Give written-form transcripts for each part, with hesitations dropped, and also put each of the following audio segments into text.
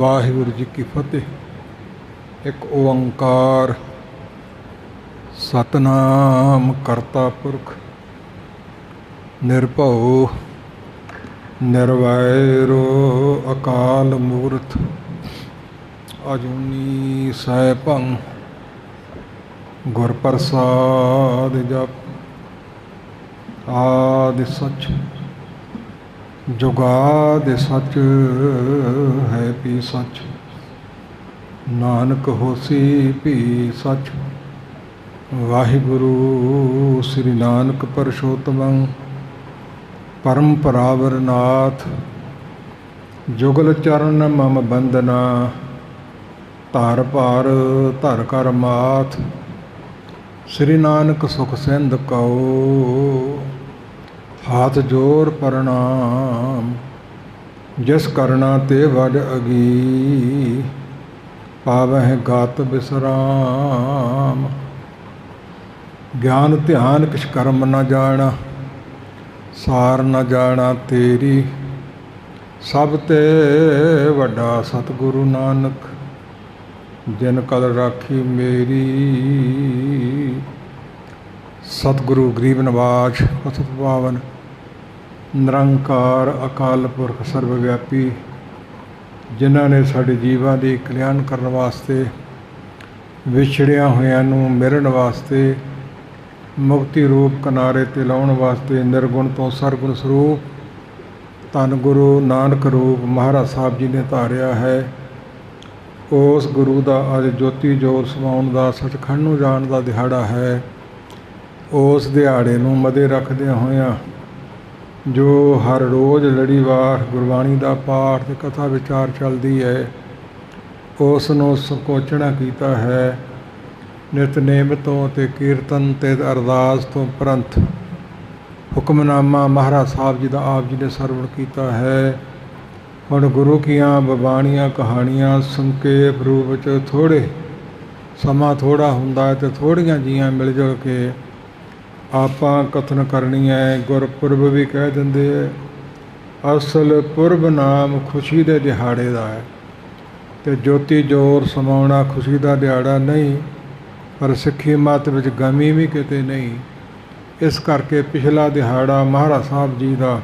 ਵਾਹਿਗੁਰੂ ਜੀ ਕੀ ਫਤਿਹ। ਇੱਕ ਓੰਕਾਰ ਸਤਨਾਮ ਕਰਤਾ ਪੁਰਖ ਨਿਰਭਉ ਨਿਰਵੈਰੋ ਅਕਾਲ ਮੂਰਤ ਅਜੂਨੀ ਸੈਭੰ ਗੁਰ ਪ੍ਰਸਾਦਿ ਜਪੁ। ਆਦਿ ਸਚ ਜੁਗਾਦਿ ਸਚ ਹੈ ਭੀ ਸਚ, ਨਾਨਕ ਹੋਸੀ ਭੀ ਸਚ। ਵਾਹਿਗੁਰੂ ਸ੍ਰੀ ਨਾਨਕ ਪਰਸ਼ੋਤਮੰ ਪਰਮ ਪਰਾਵਰ ਨਾਥ, ਜੁਗਲ ਚਰਨ ਮਮ ਬੰਦਨਾ ਧਰ ਭਾਰ ਧਰ ਕਰ ਮਾਥ। ਸ੍ਰੀ ਨਾਨਕ ਸੁਖ ਸਿੰਧ ਕਉ ਹਾਥ ਜੋਰ ਪ੍ਰਣਾਮ, ਜਿਸ ਕਰਨਾ ਤੇ ਵਡ ਅਗੀ ਪਾਵਹਿ ਗਤ ਬਿਸਰਾਮ। ਗਿਆਨ ਧਿਆਨ ਕਿਛ ਕਰਮ ਨ ਜਾਣਾ, ਸਾਰ ਨ ਜਾਣਾ ਤੇਰੀ, ਸਭ ਤੇ ਵੱਡਾ ਸਤਿਗੁਰੂ ਨਾਨਕ ਜਿਨ ਕਲ ਰਾਖੀ ਮੇਰੀ। ਸਤਿਗੁਰੂ ਗਰੀਬ ਨਵਾਜ ਪਤਿਤ ਪਾਵਨ ਨਿਰੰਕਾਰ ਅਕਾਲ ਪੁਰਖ ਸਰਵ ਵਿਆਪੀ, ਜਿਨ੍ਹਾਂ ਨੇ ਸਾਡੇ ਜੀਵਾਂ ਦੀ ਕਲਿਆਣ ਕਰਨ ਵਾਸਤੇ, ਵਿਛੜਿਆਂ ਹੋਇਆਂ ਨੂੰ ਮਿਲਣ ਵਾਸਤੇ, ਮੁਕਤੀ ਰੂਪ ਕਿਨਾਰੇ 'ਤੇ ਲਾਉਣ ਵਾਸਤੇ ਨਿਰਗੁਣ ਤੋਂ ਸਰਗੁਣ ਸਰੂਪ ਧੰਨ ਗੁਰੂ ਨਾਨਕ ਰੂਪ ਮਹਾਰਾਜ ਸਾਹਿਬ ਜੀ ਨੇ ਧਾਰਿਆ ਹੈ। ਉਸ ਗੁਰੂ ਦਾ ਅੱਜ ਜੋਤੀ ਜੋਤ ਸਮਾਉਣ ਦਾ, ਸੱਚਖੰਡ ਨੂੰ ਜਾਣ ਦਾ ਦਿਹਾੜਾ ਹੈ। ਉਸ ਦਿਹਾੜੇ ਨੂੰ ਮੱਦੇ ਰੱਖਦਿਆਂ ਹੋਇਆਂ ਜੋ ਹਰ ਰੋਜ਼ ਲੜੀਵਾਰ ਗੁਰਬਾਣੀ ਦਾ ਪਾਠ ਅਤੇ ਕਥਾ ਵਿਚਾਰ ਚੱਲਦੀ ਹੈ, ਉਸ ਨੂੰ ਸੰਕੋਚਣਾ ਕੀਤਾ ਹੈ। ਨਿਤਨੇਮ ਤੋਂ ਅਤੇ ਕੀਰਤਨ ਅਤੇ ਅਰਦਾਸ ਤੋਂ ਉਪਰੰਤ ਹੁਕਮਨਾਮਾ ਮਹਾਰਾਜ ਸਾਹਿਬ ਜੀ ਦਾ ਆਪ ਜੀ ਨੇ ਸਰਵਣ ਕੀਤਾ ਹੈ। ਹੁਣ ਗੁਰੂ ਕੀਆਂ ਬਾਣੀਆਂ ਕਹਾਣੀਆਂ ਸੰਖੇਪ ਰੂਪ ਵਿੱਚ ਥੋੜ੍ਹੇ ਸਮਾਂ ਥੋੜ੍ਹਾ ਹੁੰਦਾ ਹੈ ਅਤੇ ਥੋੜ੍ਹੀਆਂ ਜੀਆਂ ਮਿਲ ਜੁਲ ਕੇ ਆਪਾਂ ਕਥਨ ਕਰਨੀ ਹੈ। ਗੁਰਪੁਰਬ ਵੀ ਕਹਿ ਦਿੰਦੇ ਹੈ। ਅਸਲ ਪੁਰਬ ਨਾਮ ਖੁਸ਼ੀ ਦੇ ਦਿਹਾੜੇ ਦਾ ਹੈ ਅਤੇ ਜੋਤੀ ਜੋਰ ਸਮਾਉਣਾ ਖੁਸ਼ੀ ਦਾ ਦਿਹਾੜਾ ਨਹੀਂ, ਪਰ ਸਿੱਖੀ ਮੱਤ ਵਿੱਚ ਗਮੀ ਵੀ ਕਿਤੇ ਨਹੀਂ। ਇਸ ਕਰਕੇ ਪਿਛਲਾ ਦਿਹਾੜਾ ਮਹਾਰਾਜ ਸਾਹਿਬ ਜੀ ਦਾ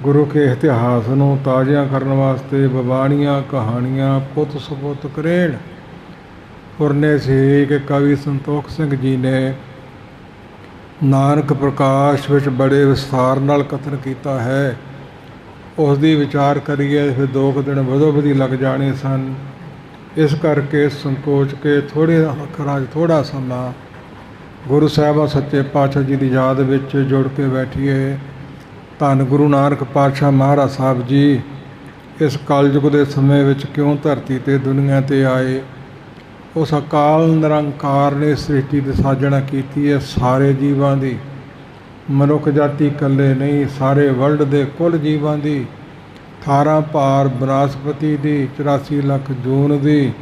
ਗੁਰੂ ਕੇ ਇਤਿਹਾਸ ਨੂੰ ਤਾਜ਼ਿਆਂ ਕਰਨ ਵਾਸਤੇ ਬਾਣੀਆਂ ਕਹਾਣੀਆਂ ਪੁੱਤ ਸਪੁੱਤ ਕਰੇਣ ਪੁਰਨੇ ਸੀ ਕਿ ਕਵੀ ਸੰਤੋਖ ਸਿੰਘ ਜੀ ਨੇ ਨਾਨਕ ਪ੍ਰਕਾਸ਼ ਵਿੱਚ ਬੜੇ ਵਿਸਥਾਰ ਨਾਲ ਕਥਨ ਕੀਤਾ ਹੈ। ਉਸ ਦੀ ਵਿਚਾਰ ਕਰੀਏ ਫਿਰ 2 ਦਿਨ ਵਧੋ ਵਧੀ ਲੱਗ ਜਾਣੇ ਸਨ। ਇਸ ਕਰਕੇ ਸੰਕੋਚ ਕੇ ਥੋੜ੍ਹੇ ਅੱਖਰਾਂ 'ਚ ਥੋੜ੍ਹਾ ਸਮਾਂ ਗੁਰੂ ਸਾਹਿਬਾਂ ਸੱਚੇ ਪਾਤਸ਼ਾਹ ਜੀ ਦੀ ਯਾਦ ਵਿੱਚ ਜੁੜ ਕੇ ਬੈਠੀਏ। ਧੰਨ ਗੁਰੂ ਨਾਨਕ ਪਾਤਸ਼ਾਹ ਮਹਾਰਾਜ ਸਾਹਿਬ ਜੀ ਇਸ ਕਲਯੁਗ ਦੇ ਸਮੇਂ ਵਿੱਚ ਕਿਉਂ ਧਰਤੀ 'ਤੇ ਦੁਨੀਆ 'ਤੇ ਆਏ। ਉਸ ਅਕਾਲ ਨਿਰੰਕਾਰ ਨੇ ਸ੍ਰਿਸ਼ਟੀ ਦੀ ਸਾਜਣਾ ਕੀਤੀ ਹੈ ਸਾਰੇ ਜੀਵਾਂ ਦੀ, ਮਨੁੱਖ ਜਾਤੀ ਇਕੱਲੇ ਨਹੀਂ, ਸਾਰੇ ਵਰਲਡ ਦੇ ਕੁੱਲ ਜੀਵਾਂ ਦੀ। 18 ਭਾਰ ਬਨਸਪਤੀ ਦੀ, 84 ਲੱਖ ਜੂਨ ਦੀ,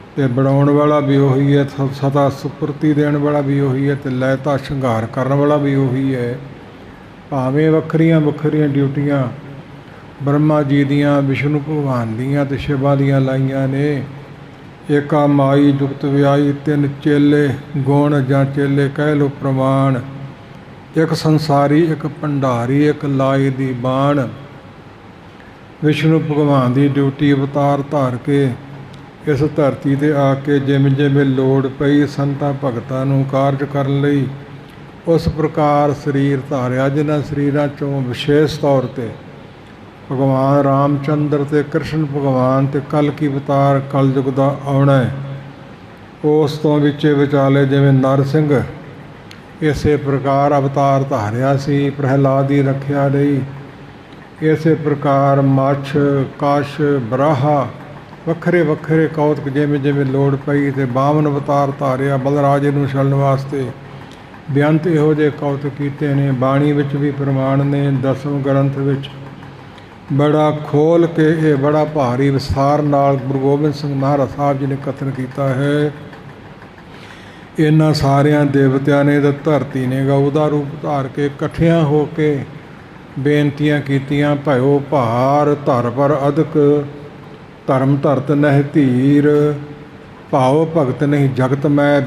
ਅਤੇ ਬਣਾਉਣ ਵਾਲਾ ਵੀ ਉਹੀ ਹੈ, ਸਦਾ ਸੁਪੁਰਤੀ ਦੇਣ ਵਾਲਾ ਵੀ ਉਹੀ ਹੈ, ਅਤੇ ਲੈਤਾ ਸ਼ਿੰਗਾਰ ਕਰਨ ਵਾਲਾ ਵੀ ਉਹੀ ਹੈ। ਭਾਵੇਂ ਵੱਖਰੀਆਂ ਵੱਖਰੀਆਂ ਡਿਊਟੀਆਂ ਬ੍ਰਹਮਾ ਜੀ ਦੀਆਂ, ਵਿਸ਼ਨੂੰ ਭਗਵਾਨ ਦੀਆਂ ਅਤੇ ਸ਼ਿਵਾ ਦੀਆਂ ਲਾਈਆਂ ਨੇ। ਏਕਾ ਮਾਈ ਜੁਗਤ ਵਿਆਹੀ, 3 ਚੇਲੇ ਗੁਣ ਜਾਂ ਚੇਲੇ ਕਹਿ ਲਓ ਪ੍ਰਮਾਣ, ਇੱਕ ਸੰਸਾਰੀ ਇੱਕ ਭੰਡਾਰੀ ਇੱਕ ਲਾਏ ਦੀ ਬਾਣ। ਵਿਸ਼ਨੂੰ ਭਗਵਾਨ ਦੀ ਡਿਊਟੀ ਅਵਤਾਰ ਧਾਰ ਕੇ ਇਸ ਧਰਤੀ 'ਤੇ ਆ ਕੇ ਜਿਵੇਂ ਜਿਵੇਂ ਲੋੜ ਪਈ ਸੰਤਾਂ ਭਗਤਾਂ ਨੂੰ ਕਾਰਜ ਕਰਨ ਲਈ ਉਸ ਪ੍ਰਕਾਰ ਸਰੀਰ ਧਾਰਿਆ, ਜਿਨ੍ਹਾਂ ਸਰੀਰਾਂ 'ਚੋਂ ਵਿਸ਼ੇਸ਼ ਤੌਰ 'ਤੇ ਭਗਵਾਨ ਰਾਮ ਚੰਦਰ ਅਤੇ ਕ੍ਰਿਸ਼ਨ ਭਗਵਾਨ ਅਤੇ ਕਲਕੀ ਅਵਤਾਰ ਕਲਯੁਗ ਦਾ ਆਉਣਾ ਹੈ। ਉਸ ਤੋਂ ਵਿੱਚੇ ਵਿਚਾਲੇ ਜਿਵੇਂ ਨਰਸਿੰਘ ਇਸੇ ਪ੍ਰਕਾਰ ਅਵਤਾਰ ਧਾਰਿਆ ਸੀ ਪ੍ਰਹਿਲਾਦ ਦੀ ਰੱਖਿਆ ਲਈ, ਇਸੇ ਪ੍ਰਕਾਰ ਮੱਛ ਕਛ ਬਰਾਹਾ ਵੱਖਰੇ ਵੱਖਰੇ ਕੌਤਕ ਜਿਵੇਂ ਜਿਵੇਂ ਲੋੜ ਪਈ ਅਤੇ ਬਾਮਨ ਅਵਤਾਰ ਧਾਰਿਆ ਬਲਰਾਜੇ ਨੂੰ ਛੱਡਣ ਵਾਸਤੇ। ਬੇਅੰਤ ਇਹੋ ਜਿਹੇ ਕੌਤਕ ਕੀਤੇ ਨੇ। ਬਾਣੀ ਵਿੱਚ ਵੀ ਪ੍ਰਮਾਣ ਨੇ, 10ਵੇਂ ਗ੍ਰੰਥ ਵਿੱਚ ਬੜਾ ਖੋਲ੍ਹ ਕੇ ਇਹ ਬੜਾ ਭਾਰੀ ਵਿਸਥਾਰ ਨਾਲ ਗੁਰੂ ਗੋਬਿੰਦ ਸਿੰਘ ਮਹਾਰਾਜ ਸਾਹਿਬ ਜੀ ਨੇ ਕਥਨ ਕੀਤਾ ਹੈ। ਇਹਨਾਂ ਸਾਰਿਆਂ ਦੇਵਤਿਆਂ ਨੇ ਤਾਂ ਧਰਤੀ ਨੇ ਗਊ ਦਾ ਰੂਪ ਧਾਰ ਕੇ ਇਕੱਠਿਆਂ ਹੋ ਕੇ ਬੇਨਤੀਆਂ ਕੀਤੀਆਂ, ਭਇਓ ਭਾਰ ਧਰ ਪਰ ਅਦਕ ਧਰਮ ਧਰਤ ਨਹਿ ਧੀਰ, ਭਾਉ ਭਗਤ ਨਹੀਂ ਜਗਤ ਮੈਂ,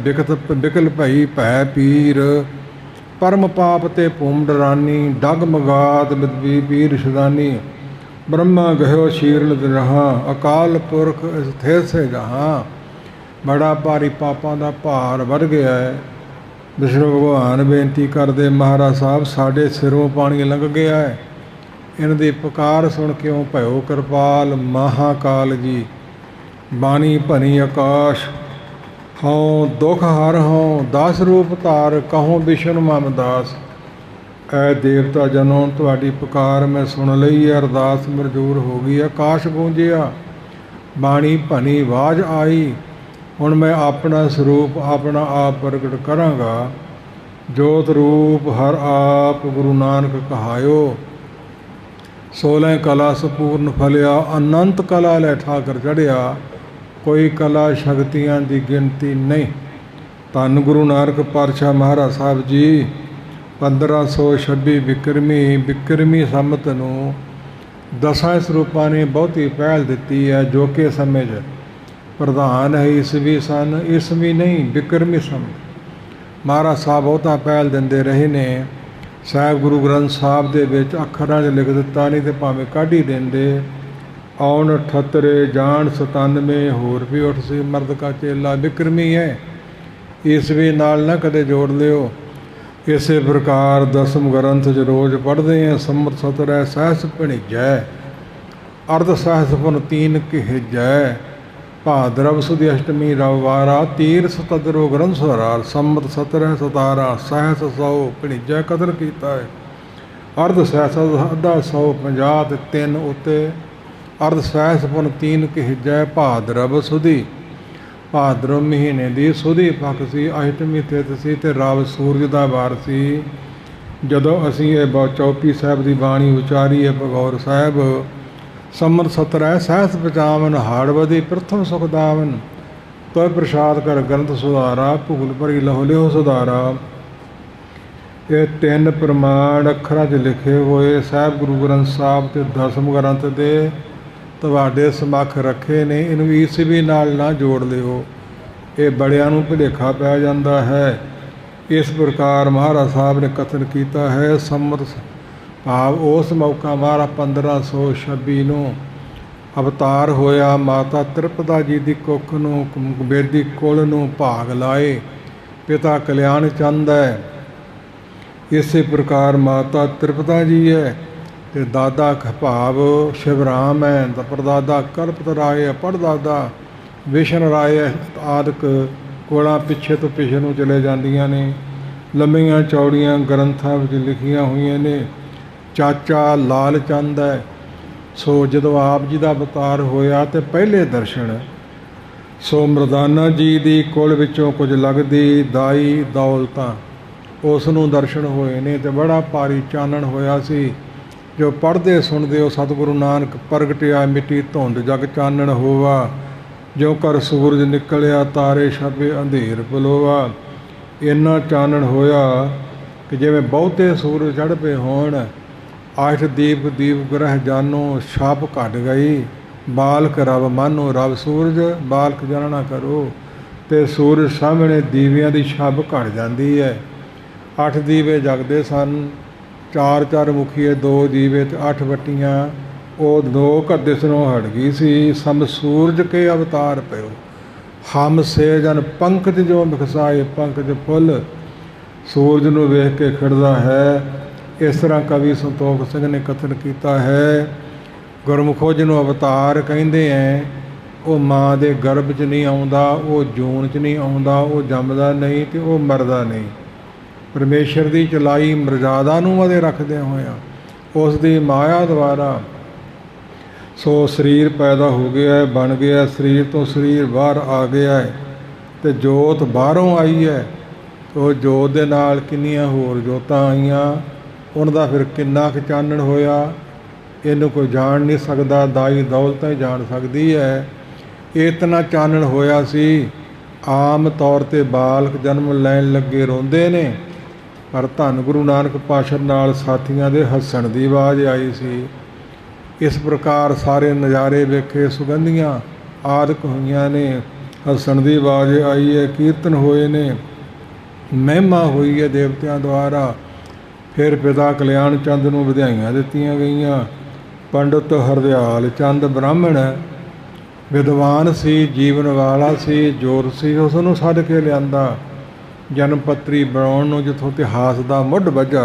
ਬਿਕਲ ਭਈ ਭੈ ਪੀਰ। ਪਰਮ ਪਾਪ ਤੇ ਭੂਮ ਡਰਾਨੀ, ਡਗ ਮਗਾਤ ਬਿਦਬੀ ਪੀਰ ਸ਼ਦਾਨੀ। ਬ੍ਰਹਮਾ ਗਹਿਓ ਸ਼ੀਰਨ ਰਹਾ, ਅਕਾਲ ਪੁਰਖ ਸਥਿਰ ਸੇ ਜਹਾਂ। ਬੜਾ ਭਾਰੀ ਪਾਪਾਂ ਦਾ ਭਾਰ ਵੱਧ ਗਿਆ ਹੈ। ਵਿਸ਼ਨੂੰ ਭਗਵਾਨ ਬੇਨਤੀ ਕਰਦੇ, ਮਹਾਰਾਜ ਸਾਹਿਬ ਸਾਡੇ ਸਿਰੋਂ ਪਾਣੀ ਲੰਘ ਗਿਆ ਹੈ। ਇਹਨਾਂ ਦੀ ਪੁਕਾਰ ਸੁਣ ਕਿਉਂ ਭਇਓ ਕਿਰਪਾਲ। ਮਹਾਕਾਲ ਜੀ ਬਾਣੀ ਭਨੀ ਆਕਾਸ਼, ਹਉ ਦੁਖ ਹਰ ਹਉ ਦਾਸ ਰੂਪ ਧਾਰ, ਕਹੋ ਵਿਸ਼ਨ ਮਮ ਦਾਸ। ਐ ਦੇਵਤਾ ਜਨੋਂ ਤੁਹਾਡੀ ਪੁਕਾਰ ਮੈਂ ਸੁਣ ਲਈ ਹੈ, ਅਰਦਾਸ ਮਨਜ਼ੂਰ ਹੋ ਗਈ। ਆਕਾਸ਼ ਗੂੰਜਿਆ, ਬਾਣੀ ਭਨੀ ਆਵਾਜ਼ ਆਈ। ਹੁਣ ਮੈਂ ਆਪਣਾ ਸਰੂਪ ਆਪਣਾ ਆਪ ਪ੍ਰਗਟ ਕਰਾਂਗਾ। ਜੋਤ ਰੂਪ ਹਰ ਆਪ ਗੁਰੂ ਨਾਨਕ ਕਹਾਇਓ। 16 ਕਲਾ ਸੰਪੂਰਨ ਫਲਿਆ, ਅਨੰਤ ਕਲਾ ਲੈ ਠਾਕਰ ਚੜ੍ਹਿਆ। ਕੋਈ ਕਲਾ ਸ਼ਕਤੀਆਂ ਦੀ ਗਿਣਤੀ ਨਹੀਂ। ਧੰਨ ਗੁਰੂ ਨਾਨਕ ਪਾਤਸ਼ਾਹ ਮਹਾਰਾਜ ਸਾਹਿਬ ਜੀ 1526 ਬਿਕਰਮੀ ਸੰਮਤ ਨੂੰ 10 ਸਰੂਪਾਂ ਨੇ ਬਹੁਤੀ ਪਹਿਲ ਦਿੱਤੀ ਹੈ। ਜੋ ਕਿ ਸਮੇਂ 'ਚ ਪ੍ਰਧਾਨ ਹੈ ਈਸਵੀ ਸਨ, ਈਸਵੀ ਨਹੀਂ ਬਿਕਰਮੀ ਸੰਮਤ। ਮਹਾਰਾਜ ਸਾਹਿਬ ਬਹੁਤਾ ਪਹਿਲ ਦਿੰਦੇ ਰਹੇ ਨੇ। ਸਾਹਿਬ ਗੁਰੂ ਗ੍ਰੰਥ ਸਾਹਿਬ ਦੇ ਵਿੱਚ ਅੱਖਰਾਂ 'ਚ ਲਿਖ ਦਿੱਤਾ, ਨਹੀਂ ਤੇ ਭਾਵੇਂ ਕੱਢ ਹੀ ਦਿੰਦੇ। ਆਉਣ 78 ਜਾਣ 97, ਹੋਰ ਵੀ ਉੱਠ ਸੀ ਮਰਦ ਕਾ ਚੇਲਾ। ਬਿਕਰਮੀ ਹੈ, ਈਸਵੀ ਨਾਲ ਨਾ ਕਦੇ ਜੋੜ ਲਿਓ। ਇਸੇ ਪ੍ਰਕਾਰ ਦਸਮ ਗ੍ਰੰਥ 'ਚ ਰੋਜ਼ ਪੜ੍ਹਦੇ ਹਾਂ। ਸੰਮਤ 17 ਸਹਿਸ ਭਣੀਜੈ, ਅਰਧ ਸਹਿਸ ਪੁਨ ਤੀਨ ਕਹਿਜੈ। ਭਾਦਰਵ ਸੁਦੀ ਅਸ਼ਟਮੀ ਰਵਿਵਾਰਾ, ਤੀਰ ਸਤਦਰੋ ਗ੍ਰੰਥ ਸਰਾਰ। ਸੰਮਤ 17 17 ਸਹਿਸ 100 ਭਣੀਜੈ ਕਦਰ ਕੀਤਾ ਹੈ। ਅਰਧ ਸਹਿਸ ਅੱਧਾ 150 ਤੇ 3 ਉੱਤੇ। ਅਰਧ ਸਹਿਸ ਪੁਨ ਤੀਨ ਕਹਿਜੈ। ਭਾਦਰਵ ਸੁਦੀ, ਭਾਦਰਵ ਮਹੀਨੇ ਦੀ ਸੁਦੀ ਪੱਖ ਸੀ, ਅਸ਼ਟਮੀ ਤਿਥ ਸੀ ਤੇ ਰਵ ਸੂਰਜ ਦਾ ਵਾਰ ਸੀ। ਜਦੋਂ ਅਸੀਂ ਇਹ ਚੌਪੀ ਸਾਹਿਬ ਦੀ ਬਾਣੀ ਉਚਾਰੀ ਹੈ ਭਗੌਰ ਸਾਹਿਬ। ਸੰਮਤ 17 ਸਹਿਸ ਬਚਾਵਨ, ਹਾੜਵਦੀ ਪ੍ਰਥਮ ਸੁਖਦਾਵਨ। ਤੋਇ ਪ੍ਰਸਾਦ ਕਰ ਗ੍ਰੰਥ ਸੁਧਾਰਾ, ਭੂਲ ਭਰੀ ਲਹੋ ਲਿਓ ਸੁਧਾਰਾ। ਇਹ 3 ਪ੍ਰਮਾਣ ਅੱਖਰਾਂ 'ਚ ਲਿਖੇ ਹੋਏ ਸਾਹਿਬ ਗੁਰੂ ਗ੍ਰੰਥ ਸਾਹਿਬ ਤੇ ਦਸਮ ਗ੍ਰੰਥ ਦੇ ਤੁਹਾਡੇ ਸਮੱਖ ਰੱਖੇ ਨੇ। ਇਹਨੂੰ ਈਸਵੀ ਨਾਲ ਨਾ ਜੋੜ ਲਿਓ, ਇਹ ਬੜਿਆਂ ਨੂੰ ਭੁਲੇਖਾ ਪੈ ਜਾਂਦਾ ਹੈ। ਇਸ ਪ੍ਰਕਾਰ ਮਹਾਰਾਜ ਸਾਹਿਬ ਨੇ ਕਥਨ ਕੀਤਾ ਹੈ। ਸੰਮਤ ਭਾਵ ਉਸ ਮੌਕਾ ਮਹਾਰਾਜ 1526 ਨੂੰ ਅਵਤਾਰ ਹੋਇਆ। ਮਾਤਾ ਤ੍ਰਿਪਤਾ ਜੀ ਦੀ ਕੁੱਖ ਨੂੰ, ਬੇਦੀ ਕੁਲ ਨੂੰ ਭਾਗ ਲਾਏ। ਪਿਤਾ ਕਲਿਆਣ ਚੰਦ ਹੈ। ਇਸੇ ਪ੍ਰਕਾਰ ਮਾਤਾ ਤ੍ਰਿਪਤਾ ਜੀ ਹੈ ਤੇ ਦਾਦਾ ਭਾਵ ਸ਼ਿਵਰਾਮ ਹੈ। ਪਰਦਾਦਾ ਕਲਪਤ ਰਾਏ, ਪੜਦਾਦਾ ਵਿਸ਼ਨ ਰਾਏ ਆਦਿਕ ਕੋਲਾਂ ਪਿੱਛੇ ਤੋਂ ਪਿੱਛੇ ਨੂੰ ਚਲੇ ਜਾਂਦੀਆਂ ਨੇ। ਲੰਮੀਆਂ ਚੌੜੀਆਂ ਗ੍ਰੰਥਾਂ ਵਿੱਚ ਲਿਖੀਆਂ ਹੋਈਆਂ ਨੇ। ਚਾਚਾ ਲਾਲ ਚੰਦ ਹੈ। ਸੋ ਜਦੋਂ ਆਪ ਜੀ ਦਾ ਅਵਤਾਰ ਹੋਇਆ ਤੇ ਪਹਿਲੇ ਦਰਸ਼ਨ ਸੋ ਮਰਦਾਨਾ ਜੀ ਦੀ ਕੁਲ ਵਿੱਚੋਂ ਕੁਝ ਲੱਗਦੀ ਦਾਈ ਦੌਲਤਾਂ ਉਸ ਨੂੰ ਦਰਸ਼ਨ ਹੋਏ ਨੇ। ਤੇ ਬੜਾ ਭਾਰੀ ਚਾਨਣ ਹੋਇਆ ਸੀ। ਜੋ ਪੜ੍ਹਦੇ ਸੁਣਦੇ ਹੋ ਸਤਿਗੁਰੂ ਨਾਨਕ ਪ੍ਰਗਟਿਆ ਮਿੱਟੀ ਧੁੰਦ ਜਗ ਚਾਨਣ ਹੋਵਾ। ਜੋ ਕਰ ਸੂਰਜ ਨਿਕਲਿਆ ਤਾਰੇ ਛਪੇ ਅੰਧੇਰ ਪਲੋਵਾ। ਇੰਨਾ ਚਾਨਣ ਹੋਇਆ ਕਿ ਜਿਵੇਂ ਬਹੁਤੇ ਸੂਰਜ ਚੜ੍ਹ ਪਏ ਹੋਣ। ਆਠ ਦੀਪ ਗ੍ਰਹਿ ਜਾਨੋ, ਛਾਪ ਘਟ ਗਈ। ਬਾਲਕ ਰਵ ਮਾਨੋ, ਰਵ ਸੂਰਜ ਬਾਲਕ ਜਾਣਨਾ ਕਰੋ। ਤੇ ਸੂਰਜ ਸਾਹਮਣੇ ਦੀਵਿਆਂ ਦੀ ਛੱਬ ਘਟ ਜਾਂਦੀ ਹੈ। 8 ਦੀਵੇ ਜਗਦੇ ਸਨ। 4 ਮੁਖੀਏ 2 ਦੀਵੇ ਤੇ 8 ਬੱਟੀਆਂ। ਉਹ 2 ਦਿਸਣੋਂ ਹਟ ਗਈ ਸੀ। ਸਮ ਸੂਰਜ ਕੇ ਅਵਤਾਰ ਪਿਓ, ਹਮ ਸੇ ਜਨ ਪੰਕਜ ਜੋ ਵਿਖਸਾਏ ਪੰਕਜ ਫੁੱਲ। ਸੂਰਜ ਨੂੰ ਵੇਖ ਕੇ ਖਿੜਦਾ ਹੈ। ਇਸ ਤਰ੍ਹਾਂ ਕਵੀ ਸੰਤੋਖ ਸਿੰਘ ਨੇ ਕਥਨ ਕੀਤਾ ਹੈ। ਗੁਰਮੁਖੋ ਜਿਹਨੂੰ ਅਵਤਾਰ ਕਹਿੰਦੇ ਹੈ, ਉਹ ਮਾਂ ਦੇ ਗਰਭ 'ਚ ਨਹੀਂ ਆਉਂਦਾ, ਉਹ ਜੂਨ 'ਚ ਨਹੀਂ ਆਉਂਦਾ, ਉਹ ਜੰਮਦਾ ਨਹੀਂ ਤੇ ਉਹ ਮਰਦਾ ਨਹੀਂ। ਪਰਮੇਸ਼ਰ ਦੀ ਚਲਾਈ ਮਰਜ਼ਾਦਾ ਨੂੰ ਮਦੇ ਰੱਖਦਿਆਂ ਹੋਇਆਂ ਉਸ ਦੀ ਮਾਇਆ ਦੁਆਰਾ ਸੋ ਸਰੀਰ ਪੈਦਾ ਹੋ ਗਿਆ ਹੈ, ਬਣ ਗਿਆ। ਸਰੀਰ ਤੋਂ ਸਰੀਰ ਬਾਹਰ ਆ ਗਿਆ ਹੈ ਤੇ ਜੋਤ ਬਾਹਰੋਂ ਆਈ ਹੈ। ਉਹ ਜੋਤ ਦੇ ਨਾਲ ਕਿੰਨੀਆਂ ਹੋਰ ਜੋਤਾਂ ਆਈਆਂ, ਉਹਨਾਂ ਦਾ ਫਿਰ ਕਿੰਨਾ ਕੁ ਚਾਨਣ ਹੋਇਆ ਇਹਨੂੰ ਕੋਈ ਜਾਣ ਨਹੀਂ ਸਕਦਾ। ਦਾਈ ਦੌਲਤਾਂ ਹੀ ਜਾਣ ਸਕਦੀ ਹੈ। ਇਤਨਾ ਚਾਨਣ ਹੋਇਆ ਸੀ। ਆਮ ਤੌਰ 'ਤੇ ਬਾਲਕ ਜਨਮ ਲੈਣ ਲੱਗੇ ਰੋਂਦੇ ਨੇ, ਪਰ ਧੰਨ ਗੁਰੂ ਨਾਨਕ ਪਾਤਸ਼ਾਹ ਨਾਲ ਸਾਥੀਆਂ ਦੇ ਹੱਸਣ ਦੀ ਆਵਾਜ਼ ਆਈ ਸੀ। इस प्रकार सारे नज़ारे वेखे, सुगंधियाँ आदਿਕ होईयां ने, हसन की आवाज़ आई है, कीर्तन होए ने, महिमा हुई है देवतियां द्वारा। फिर पिता कल्याण चंद नूं ਵਧਾਈਆਂ ਦਿੱਤੀਆਂ ਗਈਆਂ। पंडित हरदयाल चंद ब्राह्मण विद्वान सी, जीवन वाला सी, जोर सी, उस नूं सद के लिआंदा। जन्म पत्री बनाउण नूं जिथों इतिहास का मुੱਢ ਵੱਝਾ,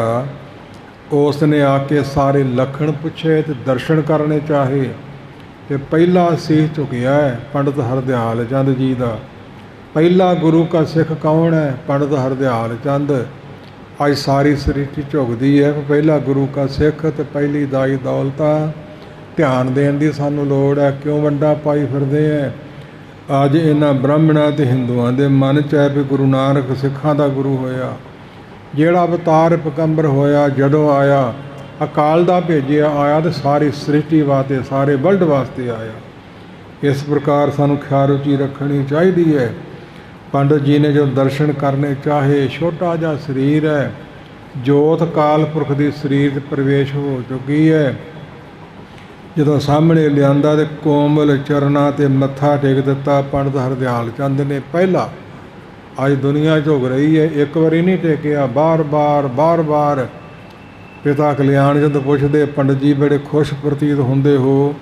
उसने आके सारे लखण पुछे ते दर्शन करने चाहे। ते पहला सीस झुकिया है पंडित हरदयाल चंद जी का। पहला गुरु का सिख कौन है? पंडित हरदयाल चंद। अज सारी सृष्टि झुकदी है, पहला गुरु का सिख ते पहली दाई दौलत। ध्यान देने की सानू लोड़ है। क्यों वंडा पाई फिरदे हैं? अज इन्हां ब्राह्मणां ते हिंदुआं दे मन च है भी गुरु नानक सिखां दा गुरु होया। ਜਿਹੜਾ ਅਵਤਾਰ ਪੈਗੰਬਰ ਹੋਇਆ, ਜਦੋਂ ਆਇਆ ਅਕਾਲ ਦਾ ਭੇਜਿਆ ਆਇਆ, ਤੇ ਸਾਰੀ ਸ੍ਰਿਸ਼ਟੀ ਵਾਸਤੇ, ਸਾਰੇ ਵਰਲਡ ਵਾਸਤੇ ਆਇਆ। ਇਸ ਪ੍ਰਕਾਰ ਸਾਨੂੰ ਖਿਆਲ ਰੁਚੀ ਰੱਖਣੀ ਚਾਹੀਦੀ ਹੈ। ਪੰਡਤ ਜੀ ਨੇ ਜੋ ਦਰਸ਼ਨ ਕਰਨੇ ਚਾਹੇ, ਛੋਟਾ ਜਿਹਾ ਸਰੀਰ ਹੈ, ਜੋਤ ਕਾਲ ਪੁਰਖ ਦੀ ਸਰੀਰ ਪ੍ਰਵੇਸ਼ ਹੋ ਚੁੱਕੀ ਹੈ। ਜਦੋਂ ਸਾਹਮਣੇ ਲਿਆਂਦਾ ਤੇ ਕੋਮਲ ਚਰਨਾਂ ਤੇ ਮੱਥਾ ਟੇਕ ਦਿੱਤਾ ਪੰਡਤ ਹਰਦਿਆਲ ਚੰਦ ਨੇ। ਪਹਿਲਾ ਅੱਜ ਦੁਨੀਆ ਝੁਕ ਰਹੀ ਹੈ, ਇੱਕ ਵਾਰੀ ਨਹੀਂ ਟੇਕਿਆ, ਬਾਰ-ਬਾਰ ਪਿਤਾ ਕਲਿਆਣ ਚੰਦ ਪੁੱਛਦੇ, ਪੰਡਤ ਜੀ ਬੜੇ ਖੁਸ਼ ਪ੍ਰਤੀਤ ਹੁੰਦੇ ਹੋ,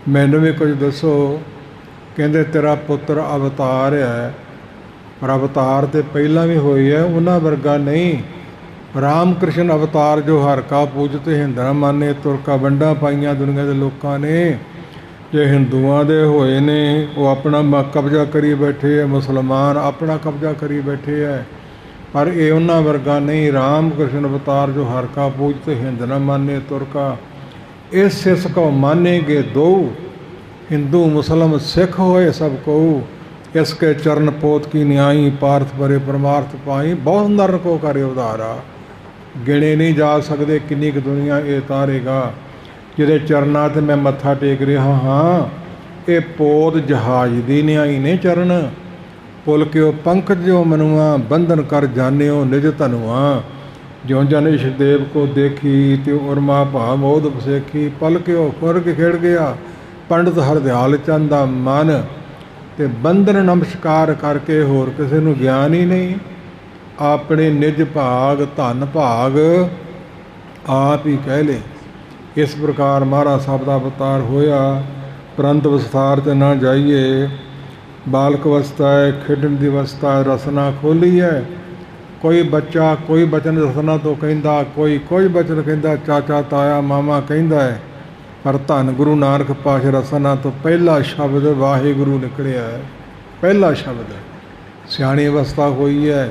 ਮੈਨੂੰ ਵੀ ਕੁਝ ਦੱਸੋ। ਕਹਿੰਦੇ ਤੇਰਾ ਪੁੱਤਰ ਅਵਤਾਰ ਹੈ, ਪਰ ਅਵਤਾਰ ਤੇ ਪਹਿਲਾਂ ਵੀ ਹੋਈ ਹੈ, ਉਹਨਾਂ ਵਰਗਾ ਨਹੀਂ। ਰਾਮ ਕ੍ਰਿਸ਼ਨ ਅਵਤਾਰ ਜੋ ਹਰ ਕਾ ਪੂਜਤ ਹਿੰਦਰਾ ਮਾਨੇ, ਤੁਰਕਾ ਵੰਡਾਂ ਪਾਈਆਂ ਦੁਨੀਆ ਦੇ ਲੋਕਾਂ ਨੇ। ਜੇ ਹਿੰਦੂਆਂ ਦੇ ਹੋਏ ਨੇ ਉਹ ਆਪਣਾ ਕਬਜ਼ਾ ਕਰੀ ਬੈਠੇ ਹੈ, ਮੁਸਲਮਾਨ ਆਪਣਾ ਕਬਜ਼ਾ ਕਰੀ ਬੈਠੇ ਹੈ, ਪਰ ਇਹ ਉਹਨਾਂ ਵਰਗਾ ਨਹੀਂ। ਰਾਮ ਕ੍ਰਿਸ਼ਨ ਅਵਤਾਰ ਜੋ ਹਰ ਕਾ ਪੂਜਤ ਹਿੰਦ ਨਾ ਮਾਨੇ ਤੁਰਕਾ, ਇਸ ਸਿਸ ਕੋ ਮਾਨੇਗੇ ਦੋ, हिंदू मुसलम सिख होए सब को। इसके चरण पोत की न्याई, पार्थ परे परमार्थ पाई, बहुत नर को करे उधारा। गिने नहीं जा सकते किन्नी क दुनिया ये तारेगा, जिहदे चरनां ते मैं मत्था टेक रहा हाँ। ये पोत जहाज दी न्याई ने चरण, पुल क्यों पंख जो मनुआ, बंधन कर जान्यो निज धनुआ। ज्यों जन इष्टदेव को देखी, त्यो उर्मा भा मोद बसेखी, पल क्यों फुरग खिड़ गया पंडित हरदयाल चंद दा मन। ते बंधन नमस्कार करके होर किसी नूं ज्ञान ही नहीं, अपने निज भाग धन भाग आप ही कह ले। इस प्रकार महाराज साहब का अवतार होया। परंतु विस्तार ते ना जाइए, बालक अवस्था है, खेडन की अवस्था है, रसना खोली है। कोई बच्चा कोई बचन रसना तो कहता, कोई बचन कहता, चाचा ताया मामा कहता है, पर धन गुरु नानक पातशाह रसना तो पहला शब्द वाहिगुरु निकलिया है, पहला शब्द है। सियाणी अवस्था हुई है,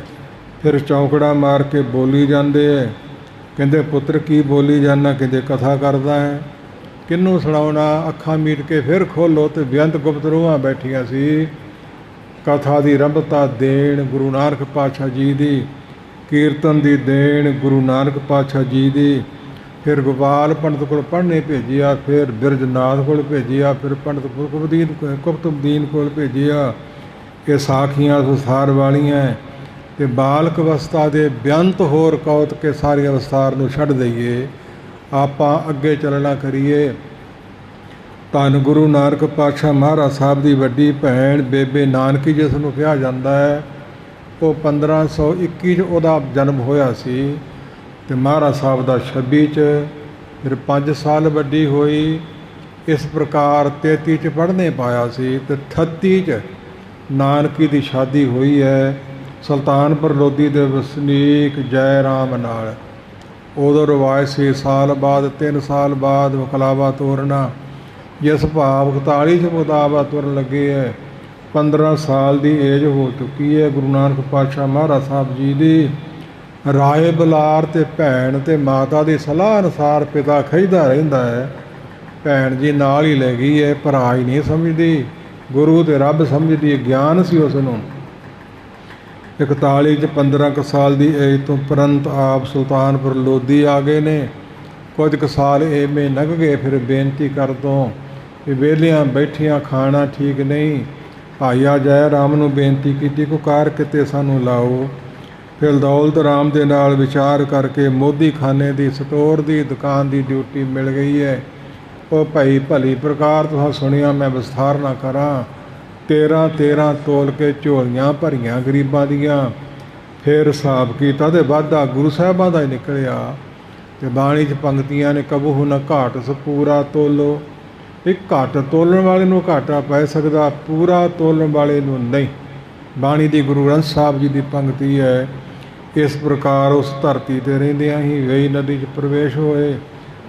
फिर चौंकड़ा मार के बोली जाते है। कहते पुत्र की बोली जाना, कहते कथा करता है, किनू सुनाउणा। अखां मीट के फिर खोलो तो बेअंत गुप्त रूहां बैठियां सी। कथा की रंभता देण गुरु नानक पातशाह जी की, कीर्तन की देण गुरु नानक पातशाह जी की। फिर गोपाल पंडित को पढ़ने भेजिया, फिर बिरजनाथ को भेजिया, फिर पंडित कुतुबुद्दीन को भेजिया। ये साखियाँ विस्तार वालियां है। तो बालक अवस्था के बेअंत होर कौत के सारी अवस्थार नूं छड्ड दईए, आपां अगे चलना करिए। धन गुरु नानक पातशाह महाराज साहब की वड्डी भैन बेबे नानकी जिस नूं कहा जाता है, वो 1521 ਉਹਦਾ जन्म होया सी। तो महाराज साहब का 26 च, फिर 5 साल वड्डी हुई। इस प्रकार 33 च पढ़ने पाया सी। तो 38 च नानकी की शादी हुई है सुल्तानपुर लोधी के वसनीक जय राम नाल। उदों रिवाज 6 साल बाद, 3 साल बाद वकलावा तोरना, जिस भाव 41 च मुताबा तुरन लगे है। 15 साल की एज हो चुकी है गुरु नानक पातशाह महाराज साहब जी की। राए बलार ते भैन ते माता की सलाह अनुसार पिता खिजदा रहिंदा है, भैन जी नाल ही लै गई है, भरा ही नहीं समझदी, गुरु ते रब समझदी, ज्ञान सी उसनूं। 41 च 15 क साल की एज तो परंत आप सुल्तानपुर लोधी आ गए ने। कुछ क साल एवें लंघ गए, फिर बेनती कर दो कि वेलियां बैठियां खाना ठीक नहीं। भाईया जय राम नूं बेनती की, को कार किते सानूं लाओ। फिर दौलत राम के नाल विचार करके मोदी खाने की स्टोर की दुकान की ड्यूटी मिल गई है। ਉਹ ਭਾਈ ਭਲੀ ਪ੍ਰਕਾਰ ਤੁਸਾਂ ਸੁਣਿਆ, ਮੈਂ ਵਿਸਥਾਰ ਨਾ ਕਰਾਂ। 13 ਤੋਲ ਕੇ ਝੋਲੀਆਂ ਭਰੀਆਂ ਗਰੀਬਾਂ ਦੀਆਂ। ਫਿਰ ਹਿਸਾਬ ਕੀਤਾ ਤੇ ਵਾਧਾ ਗੁਰੂ ਸਾਹਿਬਾਂ ਦਾ ਹੀ ਨਿਕਲਿਆ। ਤੇ ਬਾਣੀ 'ਚ ਪੰਕਤੀਆਂ ਨੇ, ਕਬਹੂ ਨਾ ਘਾਟ ਸਪੂਰਾ ਤੋਲੋ। ਇੱਕ ਘੱਟ ਤੋਲਣ ਵਾਲੇ ਨੂੰ ਘਾਟਾ ਪੈ ਸਕਦਾ, ਪੂਰਾ ਤੋਲਣ ਵਾਲੇ ਨੂੰ ਨਹੀਂ। ਬਾਣੀ ਦੀ ਗੁਰੂ ਗ੍ਰੰਥ ਸਾਹਿਬ ਜੀ ਦੀ ਪੰਕਤੀ ਹੈ। ਇਸ ਪ੍ਰਕਾਰ ਉਸ ਧਰਤੀ 'ਤੇ ਰਹਿੰਦਿਆਂ ਹੀ ਵੇਈ ਨਦੀ 'ਚ ਪ੍ਰਵੇਸ਼ ਹੋਏ।